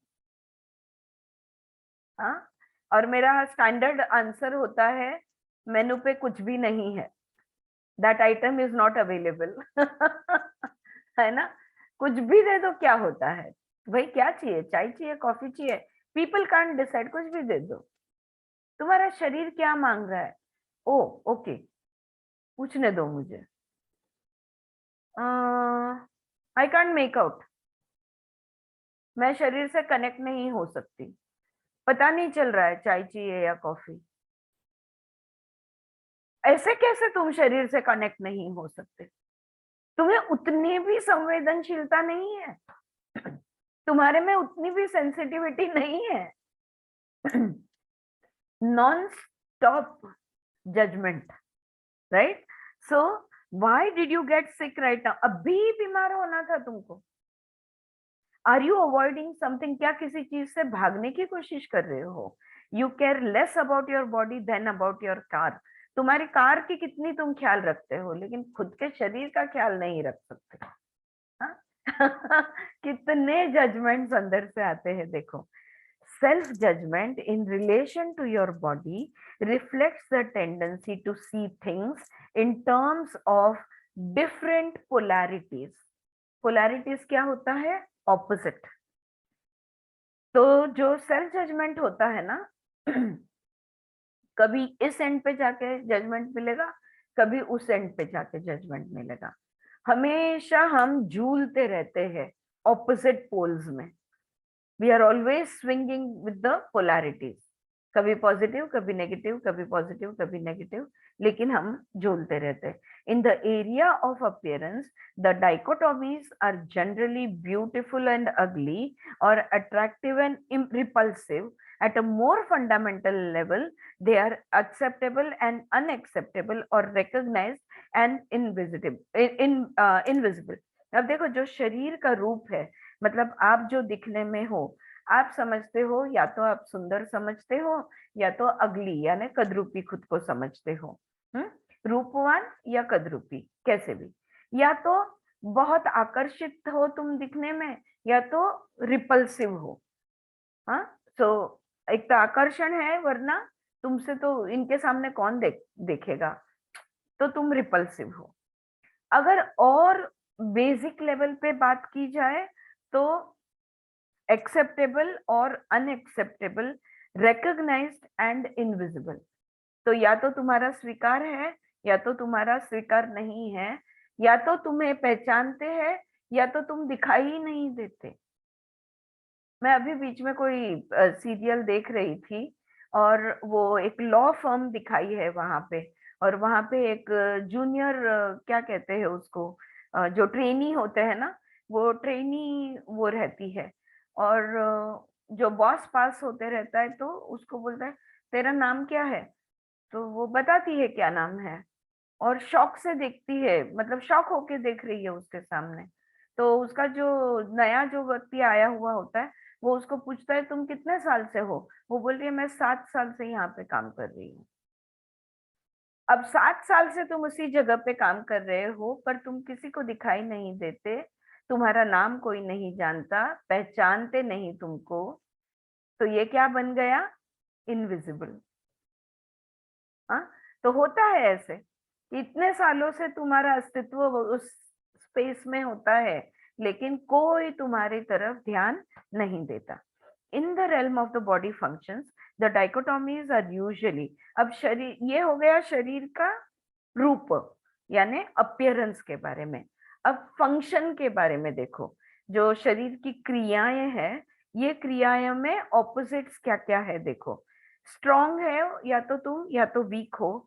हाँ, और मेरा स्टैंडर्ड आंसर होता है मेनू पे कुछ भी नहीं है, that item is not available. है ना, कुछ भी दे दो, क्या होता है भाई, क्या चाहिए, चाय चाहिए, कॉफी चाहिए, पीपल कांट डिसाइड, कुछ भी दे दो। तुम्हारा शरीर क्या मांग रहा है, ओ ओके, पूछने दो मुझे, आई कांट मेक आउट, मैं शरीर से कनेक्ट नहीं हो सकती, पता नहीं चल रहा है चाय चाहिए या कॉफी। ऐसे कैसे तुम शरीर से कनेक्ट नहीं हो सकते? तुम्हें उतनी भी संवेदनशीलता नहीं है, तुम्हारे में उतनी भी सेंसिटिविटी नहीं है। Non stop judgement, right? So why did you get sick right now? अभी बीमार होना था तुमको। Are you avoiding something? क्या किसी चीज से भागने की कोशिश कर रहे हो? You care less about your body than about your car. तुम्हारी कार की कितनी तुम ख्याल रखते हो, लेकिन खुद के शरीर का ख्याल नहीं रख सकते। कितने जजमेंट्स अंदर से आते हैं, देखो। Self judgement in relation to your body reflects the tendency to see things in terms of different polarities. Polarities क्या होता है? ऑपोजिट। तो जो सेल्फ जजमेंट होता है ना, कभी इस एंड पे जाके जजमेंट मिलेगा, कभी उस एंड पे जाके जजमेंट मिलेगा। हमेशा हम झूलते रहते हैं ऑपोजिट पोल्स में। We are always swinging with the polarities, कभी पॉजिटिव कभी नेगेटिव, कभी पॉजिटिव कभी नेगेटिव, लेकिन हम झूलते रहते हैं। In the area of appearance the dichotomies are generally beautiful and ugly और attractive and repulsive. At a more fundamental level, they are acceptable and unacceptable or recognized and invisible. अब देखो, जो शरीर का रूप है, मतलब आप जो दिखने में हो, आप समझते हो या तो आप सुंदर समझते हो या तो अगली यानी कदरूपी खुद को समझते हो। रूपवान या कदरूपी, कैसे भी, या तो बहुत आकर्षित हो तुम दिखने में या तो रिपल्सिव हो। हाँ, तो एक तो आकर्षण है, वरना तुमसे तो इनके सामने कौन देखेगा, तो तुम रिपल्सिव हो। अगर और बेसिक लेवल पे बात की जाए तो एक्सेप्टेबल और अनएक्सेप्टेबल, रिकॉग्नाइज्ड एंड इनविजिबल। तो या तो तुम्हारा स्वीकार है या तो तुम्हारा स्वीकार नहीं है, या तो तुम्हें पहचानते हैं या तो तुम दिखाई ही नहीं देते। मैं अभी बीच में कोई सीरियल देख रही थी और वो एक लॉ फर्म दिखाई है वहां पे, और वहां पे एक जूनियर, क्या कहते हैं उसको, जो ट्रेनी होते हैं ना, वो ट्रेनी वो रहती है, और जो बॉस पास होते रहता है तो उसको बोलता है तेरा नाम क्या है, तो वो बताती है क्या नाम है, और शौक से देखती है, मतलब शौक होके देख रही है उसके सामने। तो उसका जो नया जो व्यक्ति आया हुआ होता है वो उसको पूछता है तुम कितने साल से हो, वो बोल रही है मैं 7 साल से यहाँ पे काम कर रही हूँ। अब 7 साल से तुम उसी जगह पे काम कर रहे हो पर तुम किसी को दिखाई नहीं देते, तुम्हारा नाम कोई नहीं जानता, पहचानते नहीं तुमको, तो ये क्या बन गया, इनविजिबल। हाँ, तो होता है ऐसे, इतने सालों से तुम्हारा अस्तित्व उस स्पेस में होता है लेकिन कोई तुम्हारी तरफ ध्यान नहीं देता। In the realm of the body functions, the dichotomies are usually, अब शरीर, ये हो गया शरीर का रूप यानी अपियरेंस के बारे में। अब फंक्शन के बारे में देखो, जो शरीर की क्रियाएं हैं, ये क्रियाएं में ऑपोजिट्स क्या क्या है देखो। स्ट्रॉन्ग है या तो तुम, या तो वीक हो,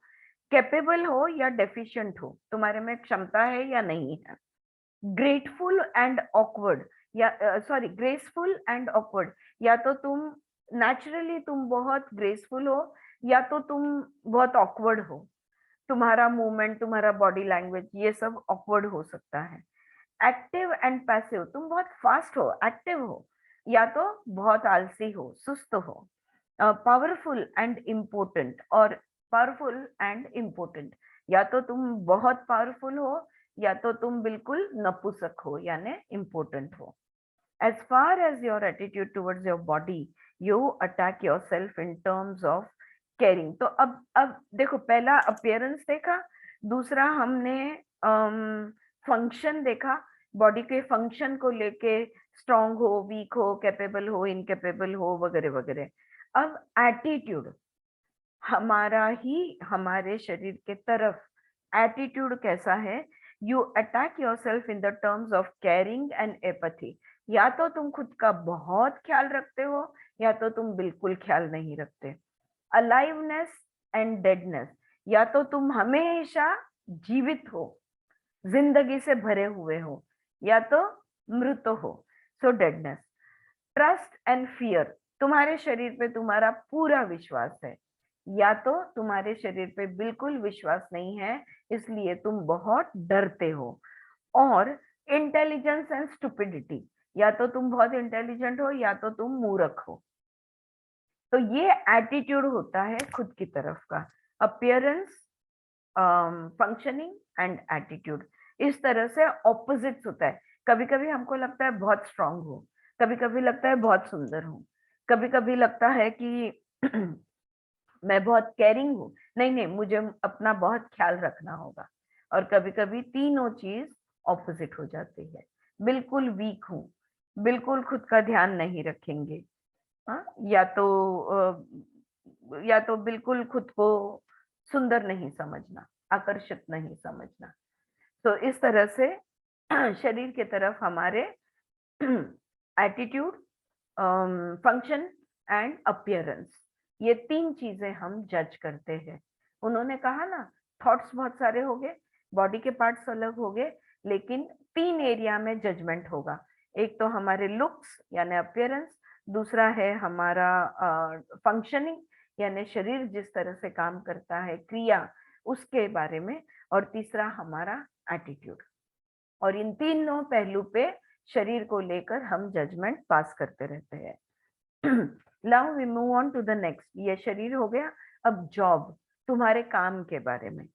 कैपेबल हो या डेफिशिएंट हो, तुम्हारे में क्षमता है या नहीं है, ग्रेटफुल एंड ऑकवर्ड, या सॉरी ग्रेसफुल एंड ऑकवर्ड, या तो तुम नेचुरली तुम बहुत ग्रेसफुल हो या तो तुम बहुत ऑकवर्ड हो, तुम्हारा मूवमेंट, तुम्हारा बॉडी लैंग्वेज, ये सब ऑकवर्ड हो सकता है। एक्टिव एंड पैसिव, तुम बहुत फास्ट हो, एक्टिव हो, या तो बहुत आलसी हो, सुस्त हो। पावरफुल एंड इम्पोर्टेंट, और पावरफुल एंड इम्पोर्टेंट, या तो तुम बहुत पावरफुल हो या तो तुम बिल्कुल नपुंसक हो यानी इम्पोर्टेंट हो। As far as your attitude towards your body, you attack yourself in terms of caring। तो अब देखो, पहला अपीयरेंस देखा, दूसरा हमने फंक्शन देखा, बॉडी के फंक्शन को लेके, स्ट्रांग हो, वीक हो, कैपेबल हो, इनकेपेबल हो, वगैरह वगैरह। अब एटीट्यूड, हमारा ही हमारे शरीर के तरफ एटीट्यूड कैसा है, you attack yourself in the terms of caring and apathy. या तो तुम खुद का बहुत ख्याल रखते हो या तो तुम बिल्कुल ख्याल नहीं रखते। अलाइवनेस एंड डेडनेस, या तो तुम हमेशा जीवित हो, जिंदगी से भरे हुए हो, या तो मृत हो, सो डेडनेस। ट्रस्ट एंड फियर, तुम्हारे शरीर पे तुम्हारा पूरा विश्वास है या तो तुम्हारे शरीर पे बिल्कुल विश्वास नहीं है, इसलिए तुम बहुत डरते हो। और इंटेलिजेंस एंड स्टुपिडिटी, या तो तुम बहुत इंटेलिजेंट हो या तो तुम मूर्ख हो। तो ये एटीट्यूड होता है खुद की तरफ का, अपीयरेंस, फंक्शनिंग एंड एटीट्यूड। इस तरह से ऑपोजिट्स होता है। कभी कभी हमको लगता है बहुत स्ट्रांग हो, कभी कभी लगता है बहुत सुंदर हूँ, कभी कभी लगता है कि मैं बहुत केयरिंग हूँ, नहीं नहीं मुझे अपना बहुत ख्याल रखना होगा, और कभी कभी तीनों चीज ऑपोजिट हो जाती है। बिल्कुल वीक हूँ, बिल्कुल खुद का ध्यान नहीं रखेंगे, हाँ, या तो बिल्कुल खुद को सुंदर नहीं समझना, आकर्षित नहीं समझना। तो इस तरह से शरीर के तरफ हमारे एटीट्यूड, फंक्शन एंड अपीयरेंस, ये 3 चीजें हम जज करते हैं। उन्होंने कहा ना, थॉट्स बहुत सारे हो गए, बॉडी के पार्ट्स अलग हो गए, लेकिन 3 एरिया में जजमेंट होगा। एक तो हमारे लुक्स यानी अपीयरेंस, दूसरा है हमारा फंक्शनिंग यानी शरीर जिस तरह से काम करता है, क्रिया, उसके बारे में, और तीसरा हमारा एटीट्यूड। और इन तीनों पहलू पे शरीर को लेकर हम जजमेंट पास करते रहते हैं। Now we move on to the next. ये शरीर हो गया। अब जॉब, तुम्हारे काम के बारे में।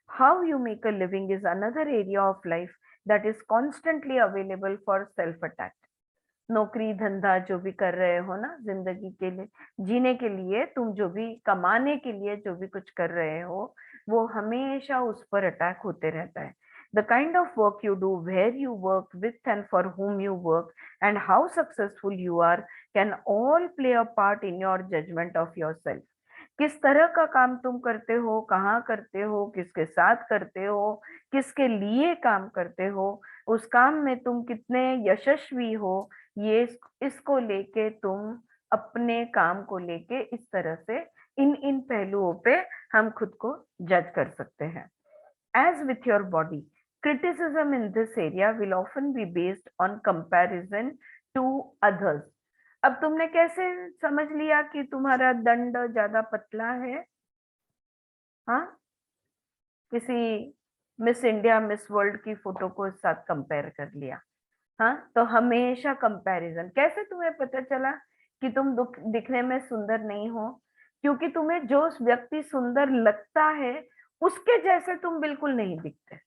How you make a living is another area of life that is constantly available for self attack. नौकरी धंधा जो भी कर रहे हो ना, जिंदगी के लिए, जीने के लिए, तुम जो भी कमाने के लिए जो भी कुछ कर रहे हो, वो हमेशा उस पर अटैक होते रहता है. The kind of work you do, where you work, with and for whom you work, and how successful you are can all play a part in your judgment of yourself. किस तरह का काम तुम करते हो, कहाँ करते हो, किसके साथ करते हो, किसके लिए काम करते हो, उस काम में तुम कितने यशस्वी हो, ये इसको लेके तुम अपने काम को लेके इस तरह से इन पहलुओं पे हम खुद को जज कर सकते हैं. As with your body, criticism in this area will often be based on comparison to others. अब तुमने कैसे समझ लिया कि तुम्हारा दंड ज्यादा पतला है? हाँ, किसी मिस इंडिया, मिस वर्ल्ड की फोटो को साथ कंपेयर कर लिया. हाँ, तो हमेशा कंपैरिजन. कैसे तुम्हें पता चला कि तुम दिखने में सुंदर नहीं हो? क्योंकि तुम्हें जो व्यक्ति सुंदर लगता है उसके जैसे तुम बिल्कुल नहीं दिखते,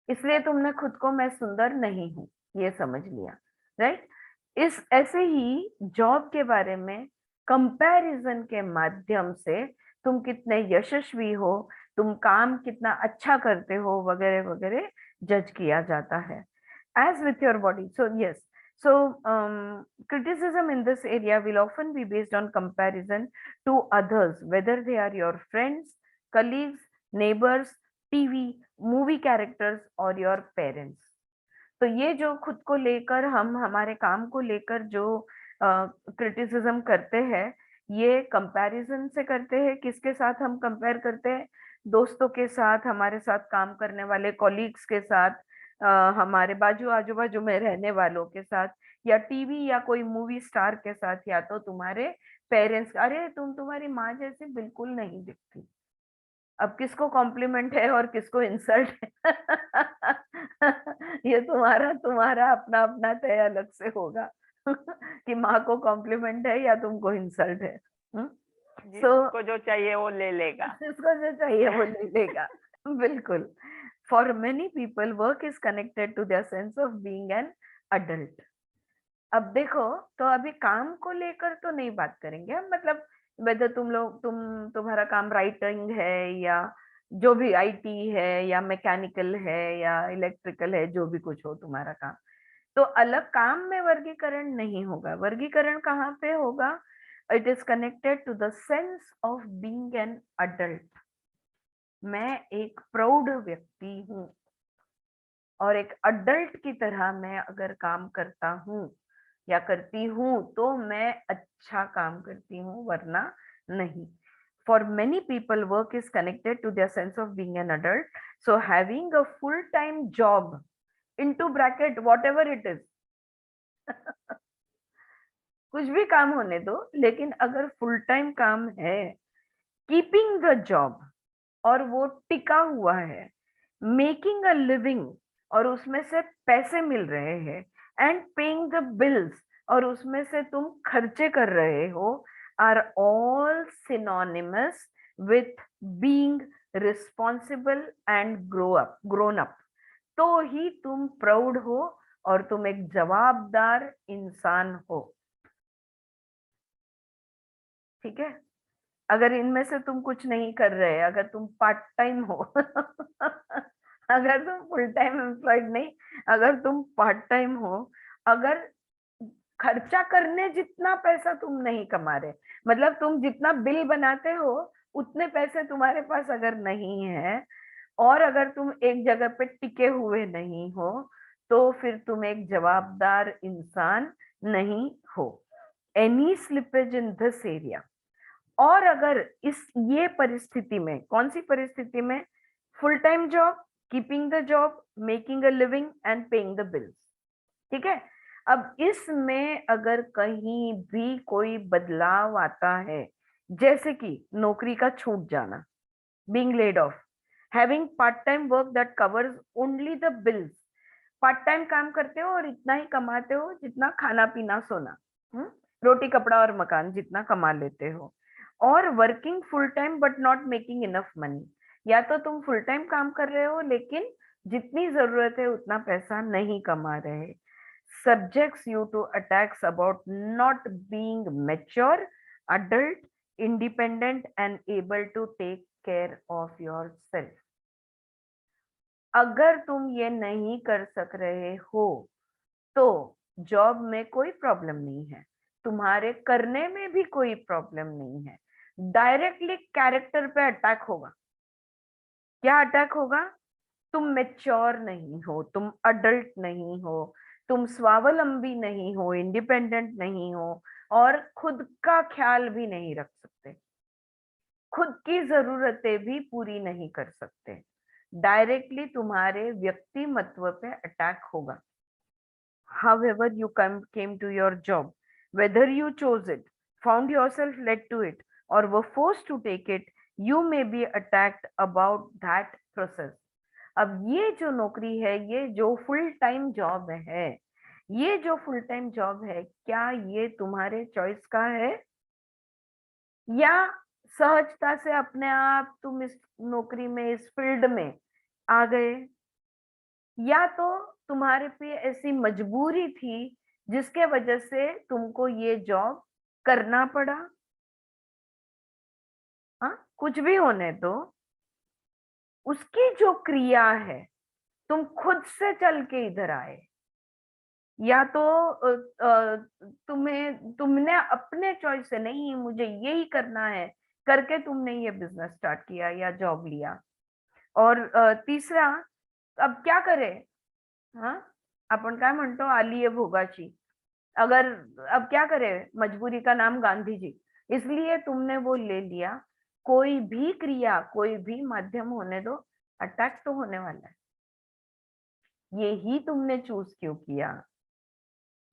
इसलिए तुमने खुद को मैं सुंदर नहीं हूं ये समझ लिया. राइट? इस ऐसे ही जॉब के बारे में कंपैरिजन के माध्यम से तुम कितने यशस्वी हो, तुम काम कितना अच्छा करते हो, वगैरह वगैरह जज किया जाता है. As with your body, so yes, so criticism in this area will often be based on comparison to others, whether they are your friends, colleagues, neighbors, TV, movie characters or your parents. तो ये जो खुद को लेकर हम हमारे काम को लेकर जो क्रिटिसिज्म करते हैं, ये कंपैरिजन से करते हैं. किसके साथ हम कंपेयर करते हैं? दोस्तों के साथ, हमारे साथ काम करने वाले कॉलीग्स के साथ, हमारे आजू बाजू में रहने वालों के साथ, या टीवी या कोई मूवी स्टार के साथ, या तो तुम्हारे पेरेंट्स. अरे तुम्हारी माँ जैसी बिल्कुल नहीं दिखती. अब किसको कॉम्प्लीमेंट है और किसको इंसल्ट है? ये तुम्हारा अपना अपना तय अलग से होगा कि माँ को कॉम्प्लीमेंट है या तुमको इंसल्ट है. जिसको जो चाहिए वो ले लेगा. जिसको जो चाहिए वो ले लेगा. बिल्कुल. For many people, work is connected to their sense of being an adult. अब देखो, तो अभी काम को लेकर तो नहीं बात करेंगे हम, मतलब whether तुम्हारा काम राइटिंग है या जो भी आईटी है या मैकेनिकल है या इलेक्ट्रिकल है, जो भी कुछ हो तुम्हारा काम, तो अलग काम में वर्गीकरण नहीं होगा. वर्गीकरण कहाँ पे होगा? It is connected to the sense of being an adult. मैं एक प्रौढ़ व्यक्ति हूँ और एक अडल्ट की तरह मैं अगर काम करता हूँ या करती हूँ तो मैं अच्छा काम करती हूँ, वरना नहीं. For many people, work is connected to their sense of being an adult. So having a full-time job, into bracket whatever it is, कुछ भी काम होने दो, लेकिन अगर फुल टाइम काम है, कीपिंग द जॉब, और वो टिका हुआ है, मेकिंग अ लिविंग, और उसमें से पैसे मिल रहे हैं, एंड पेइंग द बिल्स, और उसमें से तुम खर्चे कर रहे हो, are all synonymous with being responsible and grown up. तो ही तुम प्राउड हो और तुम एक जवाबदार इंसान हो. ठीक है? अगर इनमें से तुम कुछ नहीं कर रहे, अगर तुम पार्ट टाइम हो अगर तुम फुल टाइम एम्प्लॉयड नहीं, अगर तुम पार्ट टाइम हो, अगर खर्चा करने जितना पैसा तुम नहीं कमा रहे, मतलब तुम जितना बिल बनाते हो उतने पैसे तुम्हारे पास अगर नहीं है, और अगर तुम एक जगह पे टिके हुए नहीं हो, तो फिर तुम एक जवाबदार इंसान नहीं हो. Any slippage in this area, और अगर ये परिस्थिति में, कौन सी परिस्थिति में? Full time job, keeping the job, making a living and paying the bills. ठीक है? अब इसमें अगर कहीं भी कोई बदलाव आता है, जैसे कि नौकरी का छूट जाना, being laid off, having part time work that covers only the bills, part time काम करते हो और इतना ही कमाते हो जितना खाना पीना सोना, रोटी कपड़ा और मकान जितना कमा लेते हो, और working full time but not making enough money, या तो तुम फुल टाइम काम कर रहे हो लेकिन जितनी जरूरत है उतना पैसा नहीं कमा रहे. subjects you to attacks about not being mature, adult, independent and able to take care of yourself. अगर तुम ये नहीं कर सक रहे हो तो जॉब में कोई प्रॉब्लम नहीं है, तुम्हारे करने में भी कोई प्रॉब्लम नहीं है, डायरेक्टली कैरेक्टर पे अटैक होगा। क्या अटैक होगा? तुम मेच्योर नहीं हो, तुम अडल्ट नहीं हो, तुम स्वावलंबी नहीं हो, इंडिपेंडेंट नहीं हो और खुद का ख्याल भी नहीं रख सकते, खुद की जरूरतें भी पूरी नहीं कर सकते। डायरेक्टली तुम्हारे व्यक्तिमत्व पे अटैक होगा। However you came to your job, whether you chose it, found yourself led to it or were forced to take it, you may be attacked about that process. अब ये जो नौकरी है, ये जो फुल टाइम जॉब है, ये जो फुल टाइम जॉब है, क्या ये तुम्हारे चॉइस का है या सहजता से अपने आप तुम इस नौकरी में, इस फील्ड में आ गए, या तो तुम्हारे पे ऐसी मजबूरी थी जिसके वजह से तुमको ये जॉब करना पड़ा? हाँ, कुछ भी होने दो, उसकी जो क्रिया है, तुम खुद से चल के इधर आए या तो तुमने अपने चॉइस से नहीं मुझे यही करना है करके तुमने ये बिजनेस स्टार्ट किया या जॉब लिया। और तीसरा, अब क्या करे? हाँ, आपण काय म्हणतो आली है भोगाची। अगर अब क्या करे, मजबूरी का नाम गांधी जी, इसलिए तुमने वो ले लिया। कोई भी क्रिया, कोई भी माध्यम होने दो, अटैक तो होने वाला है। ये ही तुमने चूज क्यों किया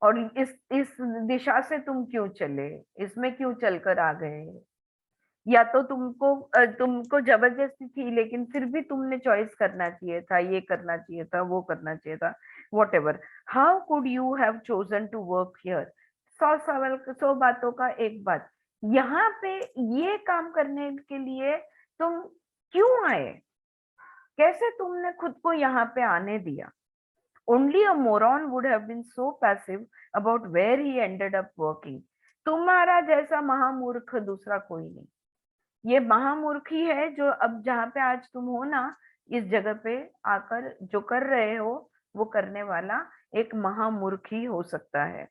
और इस दिशा से तुम क्यों चले, इसमें क्यों चलकर आ गए? या तो तुमको जबरदस्ती थी, लेकिन फिर भी तुमने चॉइस करना चाहिए था, ये करना चाहिए था, वो करना चाहिए था, whatever. How could you have chosen to work here? 100 बातों का एक बात, यहाँ पे ये काम करने के लिए तुम क्यों आए? कैसे तुमने खुद को यहाँ पे आने दिया? Only a moron would have been so passive about where he ended up working. तुम्हारा जैसा महामूर्ख दूसरा कोई नहीं। ये महामूर्ख ही है जो अब जहाँ पे आज तुम हो ना, इस जगह पे आकर जो कर रहे हो वो करने वाला एक महामूर्ख ही हो सकता है।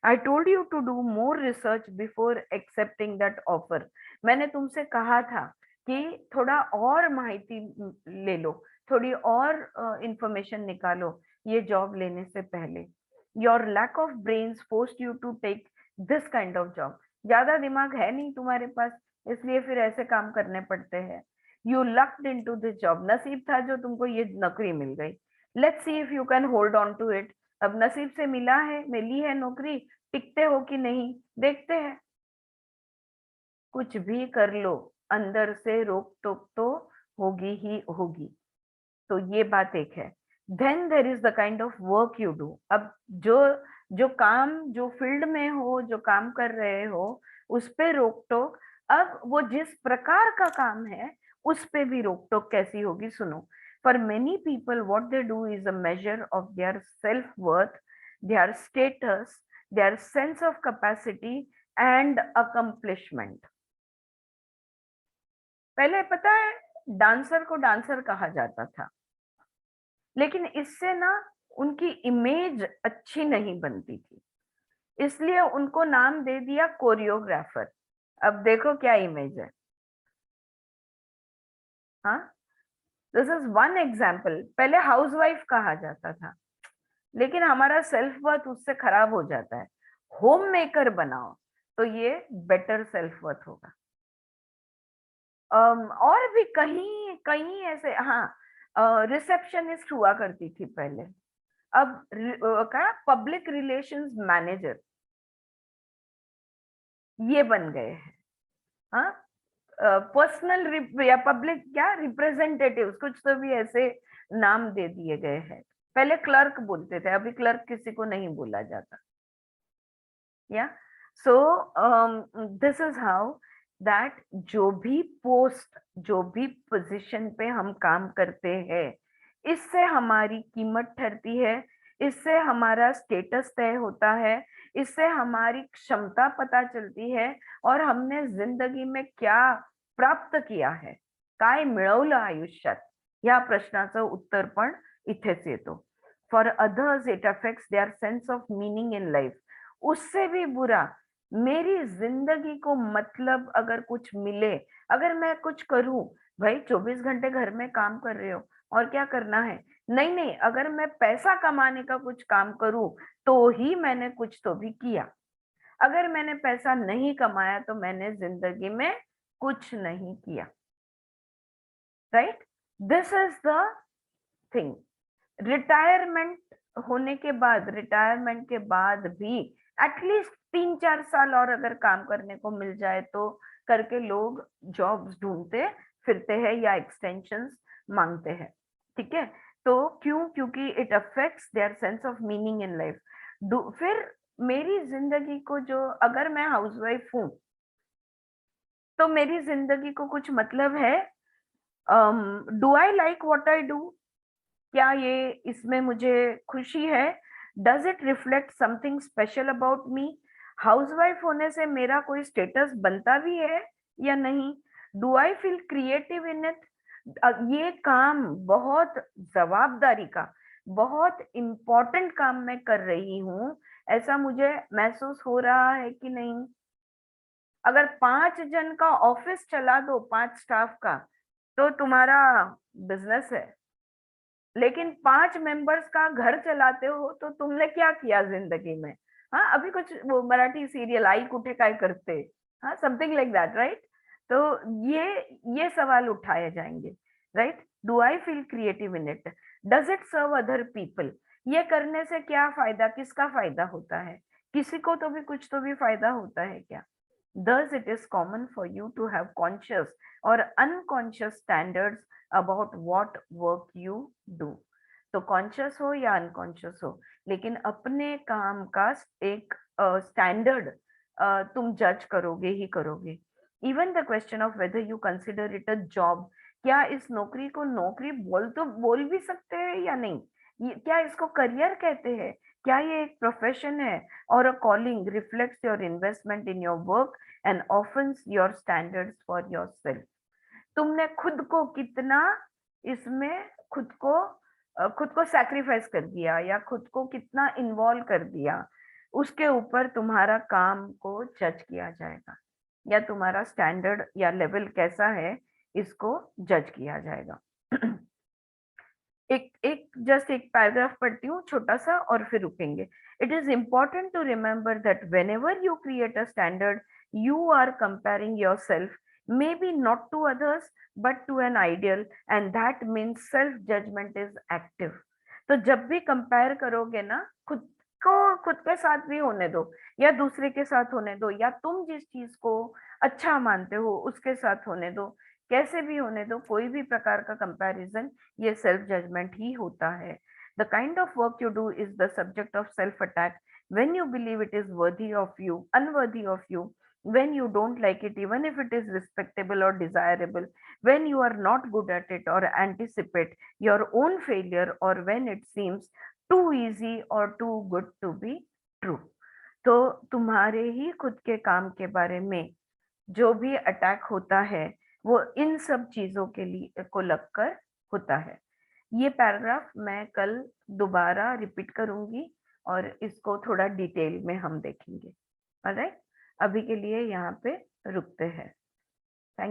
I told you to do more research before accepting that offer. मैंने तुमसे कहा था कि थोड़ा और माहिती ले लो, थोड़ी और इंफॉर्मेशन निकालो ये जॉब लेने से पहले। Your lack of brains forced you to take this kind of job. ज्यादा दिमाग है नहीं तुम्हारे पास, इसलिए फिर ऐसे काम करने पड़ते हैं। You lucked into this job. नसीब था जो तुमको ये नौकरी मिल गई। Let's see if you can hold on to it. अब नसीब से मिली है नौकरी, टिकते हो कि नहीं देखते हैं। कुछ भी कर लो, अंदर से रोक टोक तो होगी ही होगी। तो ये बात एक है। Then there is the kind of work you do. अब जो काम, जो फील्ड में हो, जो काम कर रहे हो, उस पे रोक टोक। अब वो जिस प्रकार का काम है उस पे भी रोक टोक कैसी होगी, सुनो। For many people, what they do is a measure of their self-worth, their status, their sense of capacity and accomplishment. पहले पता है डांसर को डांसर कहा जाता था, लेकिन इससे ना उनकी इमेज अच्छी नहीं बनती थी, इसलिए उनको नाम दे दिया कोरियोग्राफर। अब देखो क्या इमेज है। हाँ, दिस इज वन एग्जाम्पल। पहले हाउसवाइफ कहा जाता था, लेकिन हमारा सेल्फ वर्थ उससे खराब हो जाता है। होम मेकर बनाओ तो ये बेटर सेल्फ वर्थ होगा। और भी कहीं कहीं ऐसे, हाँ, रिसेप्शनिस्ट हुआ करती थी पहले, अब क्या पब्लिक रिलेशंस मैनेजर ये बन गए हैं। हाँ, पर्सनल या पब्लिक क्या रिप्रेजेंटेटिव, कुछ तो भी ऐसे नाम दे दिए गए हैं। पहले क्लर्क बोलते थे, अभी क्लर्क किसी को नहीं बोला जाता। या so this is how that जो भी पोस्ट, जो भी पोजीशन पे हम काम करते हैं, इससे हमारी कीमत ठहरती है, इससे हमारा स्टेटस तय होता है, इससे हमारी क्षमता पता चलती है और हमने जिंदगी में क्या प्राप्त किया है, काय मिळवलं आयुष्यात, या प्रश्नाचं उत्तर पण इथेच येतो. For others it affects their sense of meaning in life. उससे भी बुरा, मेरी जिंदगी को मतलब अगर कुछ मिले, अगर मैं कुछ करूं, भाई 24 घंटे घर में काम कर रहे हो और क्या करना है, नहीं नहीं, अगर मैं पैसा कमाने का कुछ काम करूं तो ही मैंने कुछ तो भी किया. अगर मैंने पैसा नहीं कमाया तो मैंने जिंदगी में कुछ नहीं किया. Right, this is the thing. Retirement होने के बाद, रिटायरमेंट के बाद भी एटलीस्ट 3-4 साल और अगर काम करने को मिल जाए तो करके लोग जॉब्स ढूंढते फिरते हैं या एक्सटेंशंस मांगते हैं. ठीक है, तो क्यों? क्योंकि it affects their sense of meaning in life. फिर मेरी जिंदगी को, जो अगर मैं हाउसवाइफ हूं तो मेरी जिंदगी को कुछ मतलब है. Do I like what I do? क्या ये, इसमें मुझे खुशी है? Does it reflect something special about me? Housewife होने से मेरा कोई स्टेटस बनता भी है या नहीं? Do I feel creative in it? ये काम बहुत जवाबदारी का, बहुत इम्पोर्टेंट काम मैं कर रही हूँ, ऐसा मुझे महसूस हो रहा है कि नहीं? अगर 5 जन का ऑफिस चला दो, 5 स्टाफ का, तो तुम्हारा बिजनेस है. लेकिन 5 मेंबर्स का घर चलाते हो तो तुमने क्या किया जिंदगी में? हाँ, अभी कुछ वो मराठी सीरियल आई कुठे काय करते, हाँ, समथिंग लाइक दैट, राइट? तो ये सवाल उठाए जाएंगे, right? Do I feel creative in it? Does it serve other people? ये करने से क्या फायदा, किसका फायदा होता है? किसी को तो भी कुछ तो भी फायदा होता है क्या? Thus, it is common for you to have conscious or unconscious standards about what work you do. तो conscious हो या unconscious हो, लेकिन अपने काम का एक स्टैंडर्ड तुम जज करोगे ही करोगे. Even the question of whether you consider it a job, क्या इस नौकरी को नौकरी बोल भी सकते हैं या नहीं? क्या इसको करियर कहते हैं? क्या ये एक प्रोफेशन है? और a calling reflects your investment in your work and offends your standards for yourself. तुमने खुद को कितना इसमें खुद को सैक्रिफाइस कर दिया या खुद को कितना इन्वॉल्व कर दिया, उसके ऊपर तुम्हारा काम को जज किया जाएगा, या तुम्हारा स्टैंडर्ड या लेवल कैसा है इसको जज किया जाएगा. जस्ट एक पैराग्राफ पढ़ती हूँ छोटा सा और फिर रुकेंगे. It is important to remember that whenever you create a standard, you are comparing yourself maybe not to others but to an ideal, and that means self judgment is active. तो जब भी कंपेयर करोगे ना, खुद के साथ भी होने दो या दूसरे के साथ होने दो, या तुम जिस चीज को अच्छा मानते हो उसके साथ होने दो, कैसे भी होने दो, कोई भी प्रकार का कंपैरिजन ये सेल्फ जजमेंट ही होता है. The kind of work you do is the subject of self attack when you believe it is worthy of you, unworthy of you, when you don't like it, even if it is respectable or desirable, when you are not good at it or anticipate your own failure, or when it seems too easy or too good to be true. तो तुम्हारे ही खुद के काम के बारे में जो भी अटैक होता है वो इन सब चीजों के लिए को लगकर होता है. ये पैराग्राफ मैं कल दोबारा रिपीट करूंगी और इसको थोड़ा डिटेल में हम देखेंगे. ऑलराइट, अभी के लिए यहाँ पे रुकते हैं.